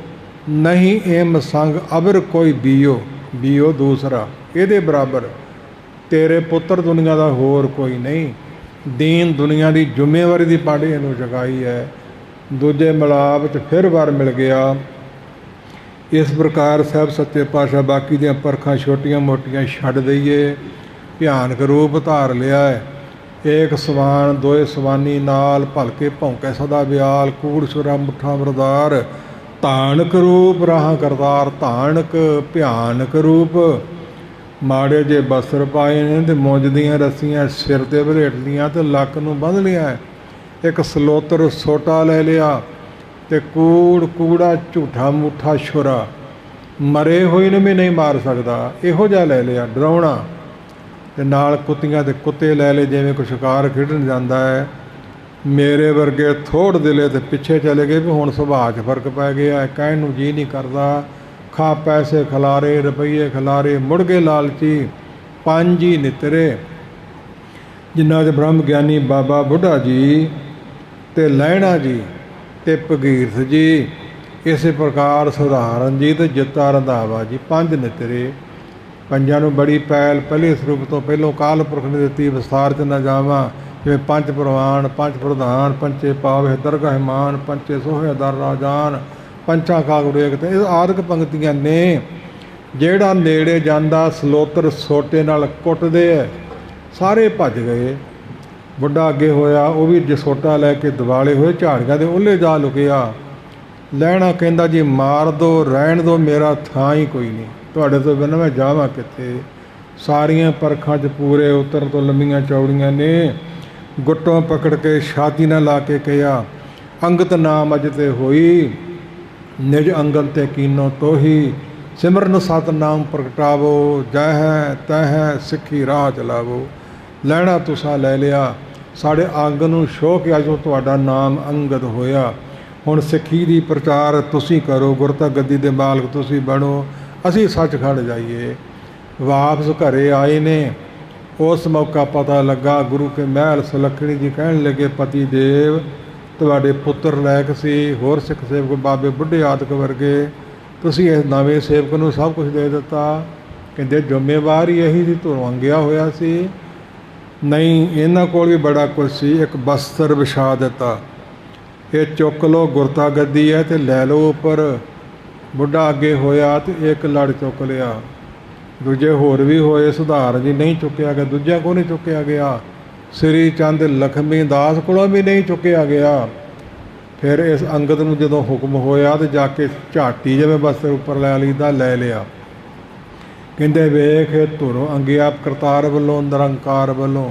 ਨਹੀਂ ਏਮ ਸੰਗ ਅਬਰ ਕੋਈ ਬੀਓ, ਬੀਓ ਦੂਸਰਾ ਇਹਦੇ ਬਰਾਬਰ, ਤੇਰੇ ਪੁੱਤਰ ਦੁਨੀਆ ਦਾ ਹੋਰ ਕੋਈ ਨਹੀਂ। ਦੀਨ ਦੁਨੀਆ ਦੀ ਜ਼ਿੰਮੇਵਾਰੀ ਦੀ ਪੰਡ ਇਹਨੂੰ ਜਗਾਈ ਹੈ। ਦੂਜੇ ਮਿਲਾਪ 'ਚ ਫਿਰ ਵਰ ਮਿਲ ਗਿਆ। ਇਸ ਪ੍ਰਕਾਰ ਸਾਹਿਬ ਸੱਚੇ ਪਾਤਸ਼ਾਹ ਬਾਕੀ ਦੀਆਂ ਪਰਖਾਂ ਛੋਟੀਆਂ ਮੋਟੀਆਂ ਛੱਡ ਦਈਏ, ਭਿਆਨਕ ਰੂਪ ਧਾਰ ਲਿਆ ਹੈ। ਏਕ ਸਵਾਨ ਦੋਏ ਸਵਾਨੀ ਨਾਲ, ਭਲਕੇ ਭੌਂਕੇ ਸਦਾ ਵਿਆਲ, ਕੂੜ ਸੁਰਾ ਮੁੱਠਾ ਮਰਦਾਰ, ਧਾਨਕ ਰੂਪ ਰਾਹਾਂ ਕਰਤਾਰ, ਧਾਨਕ ਭਿਆਨਕ ਰੂਪ। ਮਾੜੇ ਜੇ ਬਸਤਰ ਪਾਏ ਨੇ ਅਤੇ ਮੁੰਜ ਦੀਆਂ ਰੱਸੀਆਂ ਸਿਰ 'ਤੇ ਵਲੇਟਦੀਆਂ ਅਤੇ ਲੱਕ ਨੂੰ ਬੰਨ੍ਹ ਲਿਆ। ਇੱਕ ਸਲੋਤਰ ਸੋਟਾ ਲੈ ਲਿਆ ਅਤੇ ਕੂੜਾ ਝੂਠਾ ਮੂਠਾ ਛੁਰਾ, ਮਰੇ ਹੋਏ ਨੂੰ ਵੀ ਨਹੀਂ ਮਾਰ ਸਕਦਾ, ਇਹੋ ਜਿਹਾ ਲੈ ਲਿਆ ਡਰਾਉਣਾ। ਅਤੇ ਨਾਲ ਕੁੱਤੀਆਂ ਦੇ ਕੁੱਤੇ ਲੈ ਲਏ, ਜਿਵੇਂ ਕੋਈ ਸ਼ਿਕਾਰ ਖੇਡਣ ਜਾਂਦਾ ਹੈ। ਮੇਰੇ ਵਰਗੇ ਥੋੜ ਦਿਲੇ ਅਤੇ ਪਿੱਛੇ ਚਲੇ ਗਏ ਵੀ ਹੁਣ ਸੁਭਾਅ 'ਚ ਫਰਕ ਪੈ ਗਿਆ, ਕਹਿਣ ਨੂੰ ਜੀ ਨਹੀਂ ਕਰਦਾ। ਖਾ ਪੈਸੇ ਖਿਲਾਰੇ, ਰੁਪਈਏ ਖਿਲਾਰੇ, ਮੁੜ ਗਏ ਲਾਲਚੀ, ਪੰਜ ਹੀ ਨਿਤਰੇ। ਜਿਨ੍ਹਾਂ 'ਚ ਬ੍ਰਹਮ ਗਿਆਨੀ ਬਾਬਾ ਬੁੱਢਾ ਜੀ ਤੇ ਲਹਿਣਾ ਜੀ ਤੇ ਭਗੀਰਥ ਜੀ, ਇਸੇ ਪ੍ਰਕਾਰ ਸੁਧਾਰਨ ਜੀ ਤੇ ਜਿੱਤਾ ਰੰਧਾਵਾ ਜੀ, ਪੰਜ ਨੇ ਤੇਰੇ। ਪੰਜਾਂ ਨੂੰ ਬੜੀ ਪਹਿਲ ਪਹਿਲੇ ਸਰੂਪ ਤੋਂ ਪਹਿਲੋਂ ਕਾਲ ਪੁਰਖ ਨੇ ਦਿੱਤੀ, ਵਿਸਥਾਰ 'ਚ ਨਾ ਜਾਵਾਂ। ਜਿਵੇਂ ਪੰਜ ਪ੍ਰਵਾਨ, ਪੰਜ ਪ੍ਰਧਾਨ, ਪੰਚੇ ਪਾਵੇ ਦਰਗਾਹ ਮਾਨ, ਪੰਚੇ ਸੋਹੇ ਦਰ ਰਾਜਾਨ, ਪੰਚਾਂ ਕਾ ਗੁਰੂ ਏਕ। ਤੇ ਇਹ ਆਦਿਕ ਪੰਕਤੀਆਂ ਨੇ। ਜਿਹੜਾ ਨੇੜੇ ਜਾਂਦਾ ਸਲੋਤਰ ਸੋਟੇ ਨਾਲ ਕੁੱਟਦੇ ਐ, ਸਾਰੇ ਭੱਜ ਗਏ। ਬੁੱਢਾ ਅੱਗੇ ਹੋਇਆ, ਉਹ ਵੀ ਜਸੋਟਾ ਲੈ ਕੇ ਦਿਵਾਲੇ ਹੋਏ, ਝਾੜੀਆਂ ਦੇ ਉਹਲੇ ਜਾ ਲੁਕਿਆ। ਲਹਿਣਾ ਕਹਿੰਦਾ ਜੀ ਮਾਰ ਦੋ, ਰਹਿਣ ਦੋ, ਮੇਰਾ ਥਾਂ ਹੀ ਕੋਈ ਨਹੀਂ, ਤੁਹਾਡੇ ਤੋਂ ਬਿਨਾਂ ਮੈਂ ਜਾਵਾਂ ਕਿੱਥੇ। ਸਾਰੀਆਂ ਪਰਖਾਂ 'ਚ ਪੂਰੇ ਉਤਰਨ ਤੋਂ ਲੰਮੀਆਂ ਚੌੜੀਆਂ ਨੇ। ਗੁੱਟੋਂ ਪਕੜ ਕੇ ਛਾਤੀ ਨਾਲ ਲਾ ਕੇ ਕਿਹਾ, ਅੰਗਤ ਨਾਮ ਅਜ ਤੇ ਹੋਈ, ਨਿਜ ਅੰਗਨ ਤੇ ਕੀਨੋ ਤੋਹੀ। ਸਿਮਰਨ ਸਤਨਾਮ ਪ੍ਰਗਟਾਵੋ, ਜੈ ਹੈ ਤੈ ਹੈ ਸਿੱਖੀ ਰਾਹ ਚਲਾਵੋ। ਲੈਣਾ ਤੁਸਾਂ ਲੈ ਲਿਆ, ਸਾਡੇ ਅੰਗ ਨੂੰ ਛੋਹ ਕੇ ਅਜੋ ਤੁਹਾਡਾ ਨਾਮ ਅੰਗਦ ਹੋਇਆ। ਹੁਣ ਸਿੱਖੀ ਦੀ ਪ੍ਰਚਾਰ ਤੁਸੀਂ ਕਰੋ, ਗੁਰਤਾ ਗੱਦੀ ਦੇ ਮਾਲਕ ਤੁਸੀਂ ਬਣੋ, ਅਸੀਂ ਸੱਚਖੰਡ ਜਾਈਏ। ਵਾਪਸ ਘਰੇ ਆਏ ਨੇ। ਉਸ ਮੌਕਾ ਪਤਾ ਲੱਗਾ ਗੁਰੂ ਕੇ ਮਹਿਲ ਸੁਲੱਖਣੀ ਜੀ ਕਹਿਣ ਲੱਗੇ, ਪਤੀ ਦੇਵ ਤੁਹਾਡੇ ਪੁੱਤਰ ਲਾਇਕ ਸੀ, ਹੋਰ ਸਿੱਖ ਸੇਵਕ ਬਾਬੇ ਬੁੱਢੇ ਆਦਿਕ ਵਰਗੇ, ਤੁਸੀਂ ਇਸ ਨਵੇਂ ਸੇਵਕ ਨੂੰ ਸਭ ਕੁਝ ਦੇ ਦਿੱਤਾ। ਕਹਿੰਦੇ ਜ਼ਿੰਮੇਵਾਰੀ ਇਹੀ ਸੀ, ਧੁਰੋਂ ਅੰਗਿਆ ਹੋਇਆ ਸੀ। ਨਹੀਂ, ਇਹਨਾਂ ਕੋਲ ਵੀ ਬੜਾ ਕੁਝ ਸੀ। ਇੱਕ ਬਸਤਰ ਵਿਛਾ ਦਿੱਤਾ, ਇਹ ਚੁੱਕ ਲਓ, ਗੁਰਤਾ ਗੱਦੀ ਹੈ ਤੇ ਲੈ ਲਓ ਉੱਪਰ। ਬੁੱਢਾ ਅੱਗੇ ਹੋਇਆ ਤੇ ਇੱਕ ਲੜ ਚੁੱਕ ਲਿਆ। ਦੂਜੇ ਹੋਰ ਵੀ ਹੋਏ, ਸੁਧਾਰ ਜੀ ਨਹੀਂ ਚੁੱਕਿਆ ਗਿਆ। ਦੂਜਿਆਂ ਕੋਲ ਨਹੀਂ ਚੁੱਕਿਆ ਗਿਆ। ਸ੍ਰੀ ਚੰਦ ਲਖਮੀ ਦਾਸ ਕੋਲੋਂ ਵੀ ਨਹੀਂ ਚੁੱਕਿਆ ਗਿਆ। ਫਿਰ ਇਸ ਅੰਗਦ ਨੂੰ ਜਦੋਂ ਹੁਕਮ ਹੋਇਆ ਤੇ ਜਾ ਕੇ ਝਾਟੀ ਜਿਵੇਂ ਬਸਤਰ ਉੱਪਰ ਲੈ ਲਈਦਾ, ਲੈ ਲਿਆ। ਕਹਿੰਦੇ ਵੇਖ ਧੁਰੋਂ ਅੰਗਿਆ ਕਰਤਾਰ ਵੱਲੋਂ, ਨਿਰੰਕਾਰ ਵੱਲੋਂ।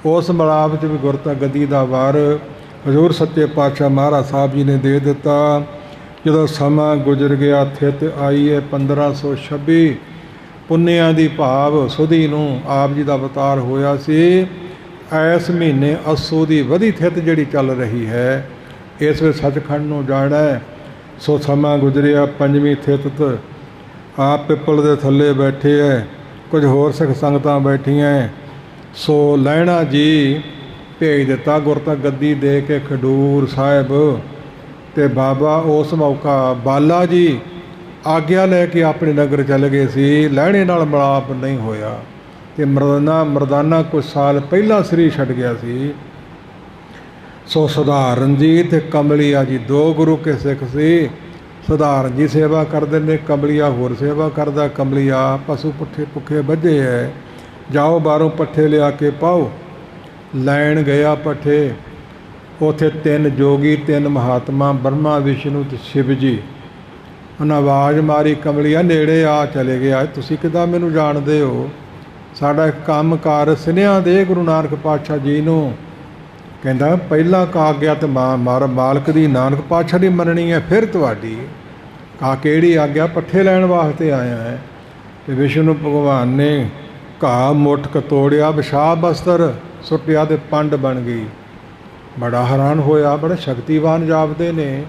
ਉਸ ਮਿਲਾਪ 'ਚ ਵੀ ਗੁਰਤਾ ਗੱਦੀ ਦਾ ਵਾਰ ਹਜ਼ੂਰ ਸੱਚੇ ਪਾਤਸ਼ਾਹ ਮਹਾਰਾਜ ਸਾਹਿਬ ਜੀ ਨੇ ਦੇ ਦਿੱਤਾ। ਜਦੋਂ ਸਮਾਂ ਗੁਜ਼ਰ ਗਿਆ, ਥਿਤ ਆਈ ਹੈ 1526 ਪੁੰਨਿਆਂ ਦੀ ਭਾਵ ਸੁਦੀ ਨੂੰ ਆਪ ਜੀ ਦਾ ਅਵਤਾਰ ਹੋਇਆ ਸੀ। ਇਸ ਮਹੀਨੇ ਅੱਸੂ ਦੀ ਵਧੀ ਥਿਤ ਜਿਹੜੀ ਚੱਲ ਰਹੀ ਹੈ, ਇਸ ਵਿੱਚ ਸੱਚਖੰਡ ਨੂੰ ਜਾਣਾ ਹੈ। ਸੋ ਸਮਾਂ ਗੁਜ਼ਰਿਆ, ਪੰਜਵੀਂ ਥਿਤ ਆਪ ਪਿੱਪਲ ਦੇ ਥੱਲੇ ਬੈਠੇ ਹੈ, ਕੁਝ ਹੋਰ ਸਿੱਖ ਸੰਗਤਾਂ ਬੈਠੀਆਂ। ਸੋ ਲਹਿਣਾ ਜੀ ਭੇਜ ਦਿੱਤਾ ਗੁਰਤਾ ਗੱਦੀ ਦੇ ਕੇ ਖਡੂਰ ਸਾਹਿਬ। ਤੇ ਬਾਬਾ ਉਸ ਮੌਕਾ ਬਾਲਾ ਜੀ ਆਗਿਆ ਲੈ ਕੇ ਆਪਣੇ ਨਗਰ ਚਲੇ ਗਏ ਸੀ। ਲਹਿਣੇ ਨਾਲ ਮਿਲਾਪ ਨਹੀਂ ਹੋਇਆ ਤੇ ਮਰਦਾਨਾ ਕੁਝ ਸਾਲ ਪਹਿਲਾਂ ਸ੍ਰੀ ਛੱਡ ਗਿਆ ਸੀ। ਸੋ ਸੁਧਾਰਨ ਜੀ ਤੇ ਕਮਲੀਆ ਜੀ ਦੋ ਗੁਰੂ ਕੇ ਸਿੱਖ ਸੀ। ਸੁਧਾਰਨ ਜੀ ਸੇਵਾ ਕਰਦੇ ਨੇ, ਕਮਲੀਆ ਹੋਰ ਸੇਵਾ ਕਰਦਾ। ਕਮਲੀਆ ਪਸ਼ੂ ਪੁੱਠੇ ਭੁੱਖੇ ਬੱਝੇ ਹੈ, ਜਾਓ ਬਾਹਰੋਂ ਪੱਠੇ ਲਿਆ ਕੇ ਪਾਓ। ਲੈਣ ਗਿਆ ਪੱਠੇ, ਉੱਥੇ ਤਿੰਨ ਜੋਗੀ, ਤਿੰਨ ਮਹਾਤਮਾ, ਬ੍ਰਹਮਾ ਵਿਸ਼ਨੂੰ ਤੇ ਸ਼ਿਵ ਜੀ। ਉਹਨਾਂ ਆਵਾਜ਼ ਮਾਰੀ, ਕਮਲੀਆ ਨੇੜੇ ਆ। ਚਲੇ ਗਿਆ, ਤੁਸੀਂ ਕਿੱਦਾਂ ਮੈਨੂੰ ਜਾਣਦੇ ਹੋ? ਸਾਡਾ ਕੰਮ ਕਾਰ ਸੁਨੇਹਾ ਦੇ ਗੁਰੂ ਨਾਨਕ ਪਾਤਸ਼ਾਹ ਜੀ ਨੂੰ। ਕਹਿੰਦਾ ਪਹਿਲਾਂ ਆਗਿਆ ਤੇ ਮਾਲਕ ਦੀ, ਨਾਨਕ ਪਾਤਸ਼ਾਹ ਦੀ ਮੰਨਣੀ ਹੈ, ਫਿਰ ਤੁਹਾਡੀ। ਕਿਹੜੀ ਆਗਿਆ? ਪੱਠੇ ਲੈਣ ਵਾਸਤੇ ਆਇਆ ਹੈ। ਤੇ ਵਿਸ਼ਨੂੰ ਭਗਵਾਨ ਨੇ ਘਾਹ ਮੁੱਠ ਤੋੜਿਆ, ਵਿਛਾ ਬਸਤਰ ਸੁੱਟਿਆ ਤੇ ਪੰਡ ਬਣ ਗਈ। ਬੜਾ ਹੈਰਾਨ ਹੋਇਆ, ਬੜੇ ਸ਼ਕਤੀਵਾਨ ਜਾਪਦੇ ਨੇ।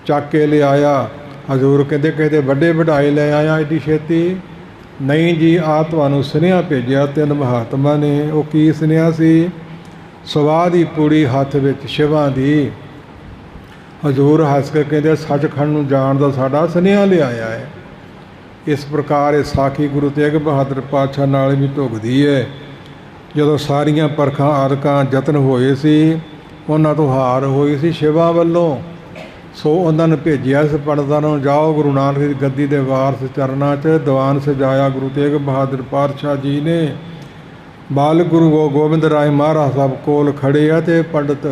ਚੱਕ ਕੇ ਲਿਆਇਆ। ਹਜ਼ੂਰ ਕਹਿੰਦੇ ਵੱਡੇ ਵਡਾਏ ਲੈ ਆਇਆ ਐਡੀ ਛੇਤੀ? ਨਹੀਂ ਜੀ, ਆ ਤੁਹਾਨੂੰ ਸੁਨੇਹਾ ਭੇਜਿਆ ਤਿੰਨ ਮਹਾਤਮਾ ਨੇ। ਉਹ ਕੀ ਸੁਨੇਹਾ ਸੀ? ਸਵਾਹ ਦੀ ਪੂੜੀ ਹੱਥ ਵਿੱਚ ਸ਼ਿਵਾਂ ਦੀ। ਹਜ਼ੂਰ ਹੱਸ ਕੇ ਕਹਿੰਦੇ ਸੱਚਖੰਡ ਨੂੰ ਜਾਣ ਦਾ ਸਾਡਾ ਸੁਨੇਹਾ ਲਿਆਇਆ ਹੈ। ਇਸ ਪ੍ਰਕਾਰ ਇਹ ਸਾਖੀ ਗੁਰੂ ਤੇਗ ਬਹਾਦਰ ਪਾਤਸ਼ਾਹ ਨਾਲ ਵੀ ਢੁਕਦੀ ਹੈ। ਜਦੋਂ ਸਾਰੀਆਂ ਪਰਖਾਂ ਆਦਿਕਾਂ ਯਤਨ ਹੋਏ ਸੀ, ਉਹਨਾਂ ਤੋਂ ਹਾਰ ਹੋਈ ਸੀ ਸ਼ਿਵਾ ਵੱਲੋਂ। ਸੋ ਉਹਨਾਂ ਨੂੰ ਭੇਜਿਆ ਇਸ ਪੰਡਤਾਂ ਨੂੰ, ਜਾਓ ਗੁਰੂ ਨਾਨਕ ਦੀ ਗੱਦੀ ਦੇ ਵਾਰਸ ਚਰਨਾਂ 'ਚ ਦੀਵਾਨ ਸਜਾਇਆ ਗੁਰੂ ਤੇਗ ਬਹਾਦਰ ਪਾਤਸ਼ਾਹ ਜੀ ਨੇ। ਬਾਲਕ ਗੁਰੂ ਗੋਬਿੰਦ ਰਾਏ ਮਹਾਰਾਜ ਸਾਹਿਬ ਕੋਲ ਖੜੇ ਆ ਤੇ ਪੰਡਤ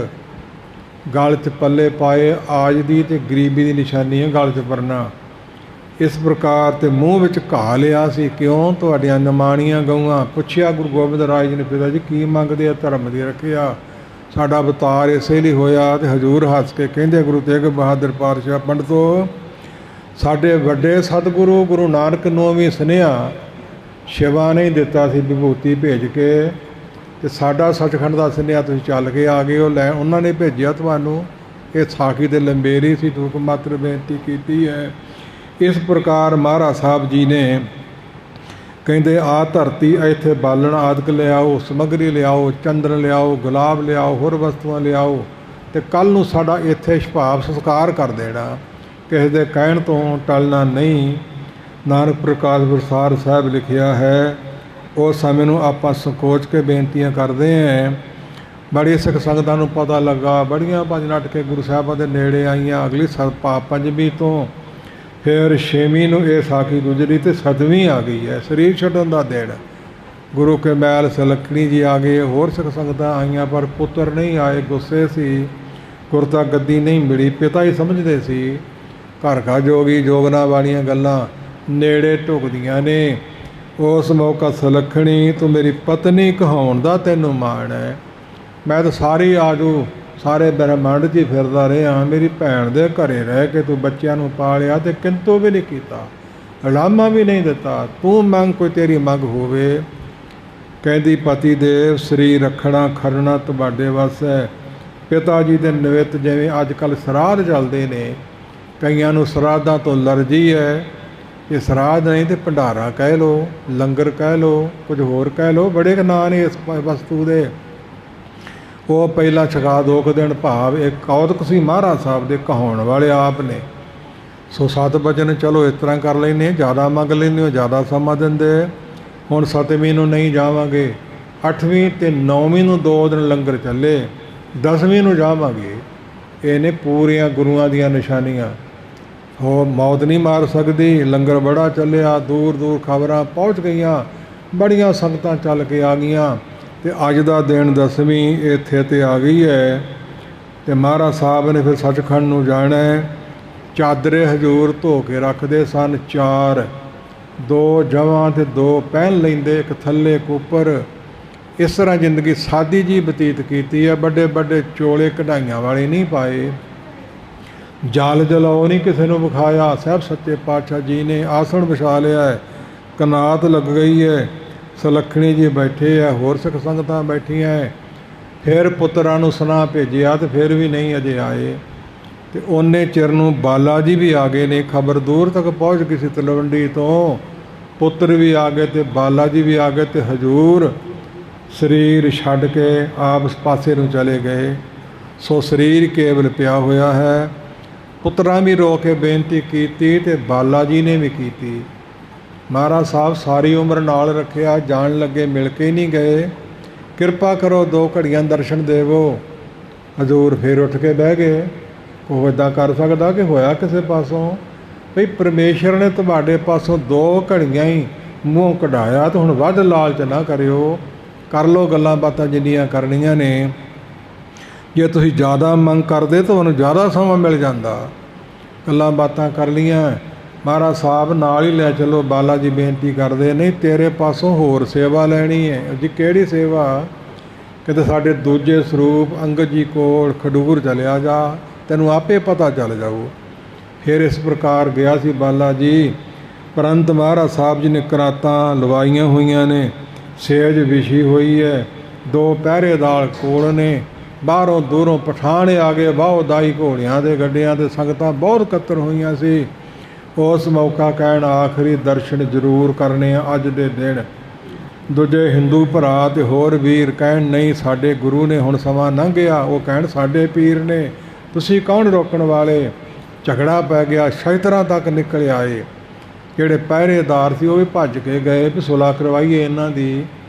ਗਲ 'ਚ ਪੱਲੇ ਪਾਏ, ਆਜ ਦੀ ਤੇ ਗਰੀਬੀ ਦੀ ਨਿਸ਼ਾਨੀ ਹੈ ਗਲ 'ਚ ਪਰਨਾ। ਇਸ ਪ੍ਰਕਾਰ ਤੇ ਮੂੰਹ ਵਿੱਚ ਘਾ ਲਿਆ ਸੀ। ਕਿਉਂ? ਤੁਹਾਡੀਆਂ ਨਿਮਾਣੀਆਂ ਗਊਆਂ। ਪੁੱਛਿਆ ਗੁਰੂ ਗੋਬਿੰਦ ਰਾਏ ਜੀ ਨੇ, ਪਿਤਾ ਜੀ ਕੀ ਮੰਗਦੇ ਆ? ਧਰਮ ਦੀ ਰੱਖਿਆ, ਸਾਡਾ ਅਵਤਾਰ ਇਸੇ ਲਈ ਹੋਇਆ। ਤੇ ਹਜ਼ੂਰ ਹੱਸ ਕੇ ਕਹਿੰਦੇ ਗੁਰੂ ਤੇਗ ਬਹਾਦਰ ਪਾਤਸ਼ਾਹ, ਪੰਡਤੋ ਸਾਡੇ ਵੱਡੇ ਸਤਿਗੁਰੂ ਗੁਰੂ ਨਾਨਕ ਨੂੰ ਵੀ ਸੁਨੇਹਾ ਸ਼ਿਵਾ ਨੇ ਦਿੱਤਾ ਸੀ ਵਿਭੂਤੀ ਭੇਜ ਕੇ, ਤੇ ਸਾਡਾ ਸੱਚਖੰਡ ਦਾ ਸੁਨੇਹਾ ਤੁਸੀਂ ਚੱਲ ਕੇ ਆ ਗਏ ਹੋ। ਲੈ ਉਹਨਾਂ ਨੇ ਭੇਜਿਆ ਤੁਹਾਨੂੰ। ਇਹ ਸਾਖੀ ਦੇ ਲੰਬੇਰੀ ਸੀ, ਧੂਪ ਮਾਤਰ ਬੇਨਤੀ ਕੀਤੀ ਹੈ। ਇਸ ਪ੍ਰਕਾਰ ਮਹਾਰਾਜ ਸਾਹਿਬ ਜੀ ਨੇ ਕਹਿੰਦੇ ਆ ਧਰਤੀ ਇੱਥੇ ਬਾਲਣ ਆਦਿਕ ਲਿਆਓ, ਸਮੱਗਰੀ ਲਿਆਓ, ਚੰਦਨ ਲਿਆਓ, ਗੁਲਾਬ ਲਿਆਓ, ਹੋਰ ਵਸਤੂਆਂ ਲਿਆਓ, ਅਤੇ ਕੱਲ੍ਹ ਨੂੰ ਸਾਡਾ ਇੱਥੇ ਛਪਾਵ ਸੰਸਕਾਰ ਕਰ ਦੇਣਾ। ਕਿਸੇ ਦੇ ਕਹਿਣ ਤੋਂ ਟਲਣਾ ਨਹੀਂ। ਨਾਨਕ ਪ੍ਰਕਾਸ਼ ਪ੍ਰਸਾਰ ਸਾਹਿਬ ਲਿਖਿਆ ਹੈ। ਉਸ ਸਮੇਂ ਨੂੰ ਆਪਾਂ ਸੰਕੋਚ ਕੇ ਬੇਨਤੀਆਂ ਕਰਦੇ ਹਾਂ। ਬੜੀ ਸਿੱਖ ਸੰਗਤਾਂ ਨੂੰ ਪਤਾ ਲੱਗਾ, ਬੜੀਆਂ ਭੱਜ ਨੱਠ ਕੇ ਗੁਰੂ ਸਾਹਿਬਾਂ ਦੇ ਨੇੜੇ ਆਈਆਂ। ਅਗਲੀ ਪੰਜਵੀਂ ਤੋਂ ਫਿਰ 6ਵੀਂ ਨੂੰ ਇਹ ਸਾਖੀ ਗੁਜ਼ਰੀ ਅਤੇ 7ਵੀਂ ਆ ਗਈ ਹੈ, ਸਰੀਰ ਛੱਡਣ ਦਾ ਦਿਨ। ਗੁਰੂ ਕੇ ਮਹਿਲ ਸਲੱਖਣੀ ਜੀ ਆ ਗਏ, ਹੋਰ ਸਿੱਖ ਸੰਗਤਾਂ ਆਈਆਂ, ਪਰ ਪੁੱਤਰ ਨਹੀਂ ਆਏ, ਗੁੱਸੇ ਸੀ। ਗੁਰਤਾ ਗੱਦੀ ਨਹੀਂ ਮਿਲੀ, ਪਿਤਾ ਹੀ ਸਮਝਦੇ ਸੀ। ਘਰ ਘਾ ਜੋਗੀ ਜੋਗਨਾ ਵਾਲੀਆਂ ਗੱਲਾਂ ਨੇੜੇ ਢੁਕਦੀਆਂ ਨੇ। ਉਸ ਮੌਕਾ ਸਲੱਖਣੀ, ਤੂੰ ਮੇਰੀ ਪਤਨੀ ਕਹਾਉਣ ਦਾ ਤੈਨੂੰ ਮਾਣ ਹੈ। ਮੈਂ ਤਾਂ ਸਾਰੀ ਆਜੂ ਸਾਰੇ ਬ੍ਰਹਮੰਡ 'ਚ ਹੀ ਫਿਰਦਾ ਰਿਹਾ। ਮੇਰੀ ਭੈਣ ਦੇ ਘਰੇ ਰਹਿ ਕੇ ਤੂੰ ਬੱਚਿਆਂ ਨੂੰ ਪਾਲਿਆ ਅਤੇ ਕਿੰਤੂ ਵੀ ਨਹੀਂ ਕੀਤਾ, ਲਾਮਾ ਵੀ ਨਹੀਂ ਦਿੱਤਾ। ਤੂੰ ਮੰਗ, ਕੋਈ ਤੇਰੀ ਮੰਗ ਹੋਵੇ। ਕਹਿੰਦੀ ਪਤੀ ਦੇਵ, ਸਰੀਰ ਰੱਖਣਾ ਖਰਨਾ ਤੁਹਾਡੇ ਵੱਸ ਹੈ। ਪਿਤਾ ਜੀ ਦੇ ਨਿਮਿਤ ਜਿਵੇਂ ਅੱਜ ਕੱਲ੍ਹ ਸਰਾਧ ਚੱਲਦੇ ਨੇ, ਕਈਆਂ ਨੂੰ ਸਰਾਧਾਂ ਤੋਂ ਅਲਰਜੀ ਹੈ। ਇਹ ਸਰਾਧ ਨਹੀਂ ਤੇ ਭੰਡਾਰਾ ਕਹਿ ਲਓ, ਲੰਗਰ ਕਹਿ ਲਓ, ਕੁਝ ਹੋਰ ਕਹਿ ਲਓ, ਬੜੇ ਨਾਂ ਨੇ ਇਸ ਵਸਤੂ ਦੇ। ਉਹ ਪਹਿਲਾਂ ਛਕਾ 2 ਦਿਨ, ਭਾਵ ਇੱਕ ਕੌਤਕ ਸੀ ਮਹਾਰਾਜ ਸਾਹਿਬ ਦੇ, ਕਹਾਉਣ ਵਾਲੇ ਆਪ ਨੇ। ਸੋ 7 ਵਚਨ ਚਲੋ ਇਸ ਤਰ੍ਹਾਂ ਕਰ ਲੈਂਦੇ, ਜ਼ਿਆਦਾ ਮੰਗ ਲੈਂਦੇ ਹੋ, ਜ਼ਿਆਦਾ ਸਮਾਂ ਦਿੰਦੇ। ਹੁਣ 7ਵੀਂ ਨੂੰ ਨਹੀਂ ਜਾਵਾਂਗੇ, 8ਵੀਂ ਅਤੇ 9ਵੀਂ ਨੂੰ 2 ਦਿਨ ਲੰਗਰ ਚੱਲੇ, 10ਵੀਂ ਨੂੰ ਜਾਵਾਂਗੇ। ਇਹ ਨੇ ਪੂਰੀਆਂ ਗੁਰੂਆਂ ਦੀਆਂ ਨਿਸ਼ਾਨੀਆਂ। ਉਹ ਮੌਤ ਨਹੀਂ ਮਾਰ ਸਕਦੀ। ਲੰਗਰ ਬੜਾ ਚੱਲਿਆ, ਦੂਰ ਦੂਰ ਖਬਰਾਂ ਪਹੁੰਚ ਗਈਆਂ, ਬੜੀਆਂ ਸੰਗਤਾਂ ਚੱਲ ਕੇ ਆ ਗਈਆਂ। ਅਤੇ ਅੱਜ ਦਾ ਦਿਨ 10ਵੀਂ ਇੱਥੇ 'ਤੇ ਆ ਗਈ ਹੈ। ਅਤੇ ਮਹਾਰਾਜ ਸਾਹਿਬ ਨੇ ਫਿਰ ਸੱਚਖੰਡ ਨੂੰ ਜਾਣਾ। ਚਾਦਰੇ ਹਜ਼ੂਰ ਧੋ ਕੇ ਰੱਖਦੇ ਸਨ 4, 2 ਜਵਾਂ ਅਤੇ 2 ਪਹਿਨ ਲੈਂਦੇ, ਇੱਕ ਥੱਲੇ ਇੱਕ ਉੱਪਰ। ਇਸ ਤਰ੍ਹਾਂ ਜ਼ਿੰਦਗੀ ਸਾਦੀ ਜੀ ਬਤੀਤ ਕੀਤੀ ਹੈ। ਵੱਡੇ ਵੱਡੇ ਚੋਲੇ ਕਢਾਈਆਂ ਵਾਲੇ ਨਹੀਂ ਪਾਏ, ਜਲ ਜਲਾਓ ਨਹੀਂ ਕਿਸੇ ਨੂੰ ਵਿਖਾਇਆ। ਸਾਹਿਬ ਸੱਚੇ ਪਾਤਸ਼ਾਹ ਜੀ ਨੇ ਆਸਣ ਵਿਛਾ ਲਿਆ ਹੈ, ਕਨਾਤ ਲੱਗ ਗਈ ਹੈ, ਸਲੱਖਣੀ ਜੀ ਬੈਠੇ ਹੈ, ਹੋਰ ਸਿੱਖ ਸੰਗਤਾਂ ਬੈਠੀਆਂ ਹੈ। ਫਿਰ ਪੁੱਤਰਾਂ ਨੂੰ ਸੁਨਾ ਭੇਜਿਆ ਅਤੇ ਫਿਰ ਵੀ ਨਹੀਂ ਅਜੇ ਆਏ। ਅਤੇ ਉਹਨੇ ਚਿਰ ਨੂੰ ਬਾਲਾ ਜੀ ਵੀ ਆ ਗਏ ਨੇ। ਖਬਰ ਦੂਰ ਤੱਕ ਪਹੁੰਚ ਗਈ ਸੀ ਤਲਵੰਡੀ ਤੋਂ। ਪੁੱਤਰ ਵੀ ਆ ਗਏ ਅਤੇ ਬਾਲਾ ਜੀ ਵੀ ਆ ਗਏ, ਅਤੇ ਹਜ਼ੂਰ ਸਰੀਰ ਛੱਡ ਕੇ ਆਪ ਉਸ ਪਾਸੇ ਨੂੰ ਚਲੇ ਗਏ। ਸੋ ਸਰੀਰ ਕੇਵਲ ਪਿਆ ਹੋਇਆ ਹੈ। ਪੁੱਤਰਾਂ ਵੀ ਰੋ ਕੇ ਬੇਨਤੀ ਕੀਤੀ ਅਤੇ ਬਾਲਾ ਜੀ ਨੇ ਵੀ ਕੀਤੀ। ਮਹਾਰਾਜ ਸਾਹਿਬ ਸਾਰੀ ਉਮਰ ਨਾਲ ਰੱਖਿਆ, ਜਾਣ ਲੱਗੇ ਮਿਲ ਕੇ ਨਹੀਂ ਗਏ। ਕਿਰਪਾ ਕਰੋ 2 ਘੜੀਆਂ ਦਰਸ਼ਨ ਦੇਵੋ। ਹਜ਼ੂਰ ਫਿਰ ਉੱਠ ਕੇ ਬਹਿ ਗਏ। ਉਹ ਇੱਦਾਂ ਕਰ ਸਕਦਾ ਕਿ ਹੋਇਆ ਕਿਸੇ ਪਾਸੋਂ ਭਈ ਪਰਮੇਸ਼ਰ ਨੇ ਤੁਹਾਡੇ ਪਾਸੋਂ 2 ਘੜੀਆਂ ਹੀ ਮੂੰਹ ਕਢਾਇਆ, ਤਾਂ ਹੁਣ ਵੱਧ ਲਾਲਚ ਨਾ ਕਰਿਓ। ਕਰ ਲਓ ਗੱਲਾਂ ਬਾਤਾਂ ਜਿੰਨੀਆਂ ਕਰਨੀਆਂ ਨੇ। ਜੇ ਤੁਸੀਂ ਜ਼ਿਆਦਾ ਮੰਗ ਕਰਦੇ ਤਾਂ ਉਹਨੂੰ ਜ਼ਿਆਦਾ ਸਮਾਂ ਮਿਲ ਜਾਂਦਾ। ਗੱਲਾਂ ਬਾਤਾਂ ਕਰ ਲੀਆਂ, ਮਹਾਰਾਜ ਸਾਹਿਬ ਨਾਲ ਹੀ ਲੈ ਚਲੋ। ਬਾਲਾ ਜੀ ਬੇਨਤੀ ਕਰਦੇ, ਨਹੀਂ ਤੇਰੇ ਪਾਸੋਂ ਹੋਰ ਸੇਵਾ ਲੈਣੀ ਹੈ। ਜੀ ਕਿਹੜੀ ਸੇਵਾ? ਕਿਤੇ ਸਾਡੇ ਦੂਜੇ ਸਰੂਪ ਅੰਗਦ ਜੀ ਕੋਲ ਖਡੂਰ ਚਲਿਆ ਜਾ, ਤੈਨੂੰ ਆਪੇ ਪਤਾ ਚੱਲ ਜਾਊ। ਫਿਰ ਇਸ ਪ੍ਰਕਾਰ ਗਿਆ ਸੀ ਬਾਲਾ ਜੀ। ਪ੍ਰੰਤ ਮਹਾਰਾਜ ਸਾਹਿਬ ਜੀ ਨੇ ਕਰਾਤਾਂ ਲਵਾਈਆਂ ਹੋਈਆਂ ਨੇ, ਸੇਜ ਵਿਛੀ ਹੋਈ ਹੈ, 2 ਪਹਿਰੇਦਾਰ ਕੋਲ ਨੇ। ਬਾਹਰੋਂ ਦੂਰੋਂ ਪਠਾਣ ਆ ਗਏ, ਵਾਹੋ ਦਾਈ ਘੋੜਿਆਂ ਦੇ ਗੱਡਿਆਂ 'ਤੇ ਸੰਗਤਾਂ ਬਹੁਤ ਇਕੱਤਰ ਹੋਈਆਂ ਸੀ। ਉਸ ਮੌਕਾ ਕਹਿਣ, ਆਖਰੀ ਦਰਸ਼ਨ ਜ਼ਰੂਰ ਕਰਨੇ ਆ ਅੱਜ ਦੇ ਦਿਨ। ਦੂਜੇ ਹਿੰਦੂ ਭਰਾ ਅਤੇ ਹੋਰ ਵੀਰ ਕਹਿਣ, ਨਹੀਂ ਸਾਡੇ ਗੁਰੂ ਨੇ, ਹੁਣ ਸਮਾਂ ਲੰਘ ਗਿਆ। ਉਹ ਕਹਿਣ, ਸਾਡੇ ਪੀਰ ਨੇ, ਤੁਸੀਂ ਕੌਣ ਰੋਕਣ ਵਾਲੇ? ਝਗੜਾ ਪੈ ਗਿਆ, ਸ਼ੈਤਰਾਂ ਤੱਕ ਨਿਕਲ ਆਏ। ਜਿਹੜੇ ਪਹਿਰੇਦਾਰ ਸੀ ਉਹ ਵੀ ਭੱਜ ਕੇ ਗਏ ਵੀ ਸੁਲਾਹ ਕਰਵਾਈਏ ਇਹਨਾਂ ਦੀ,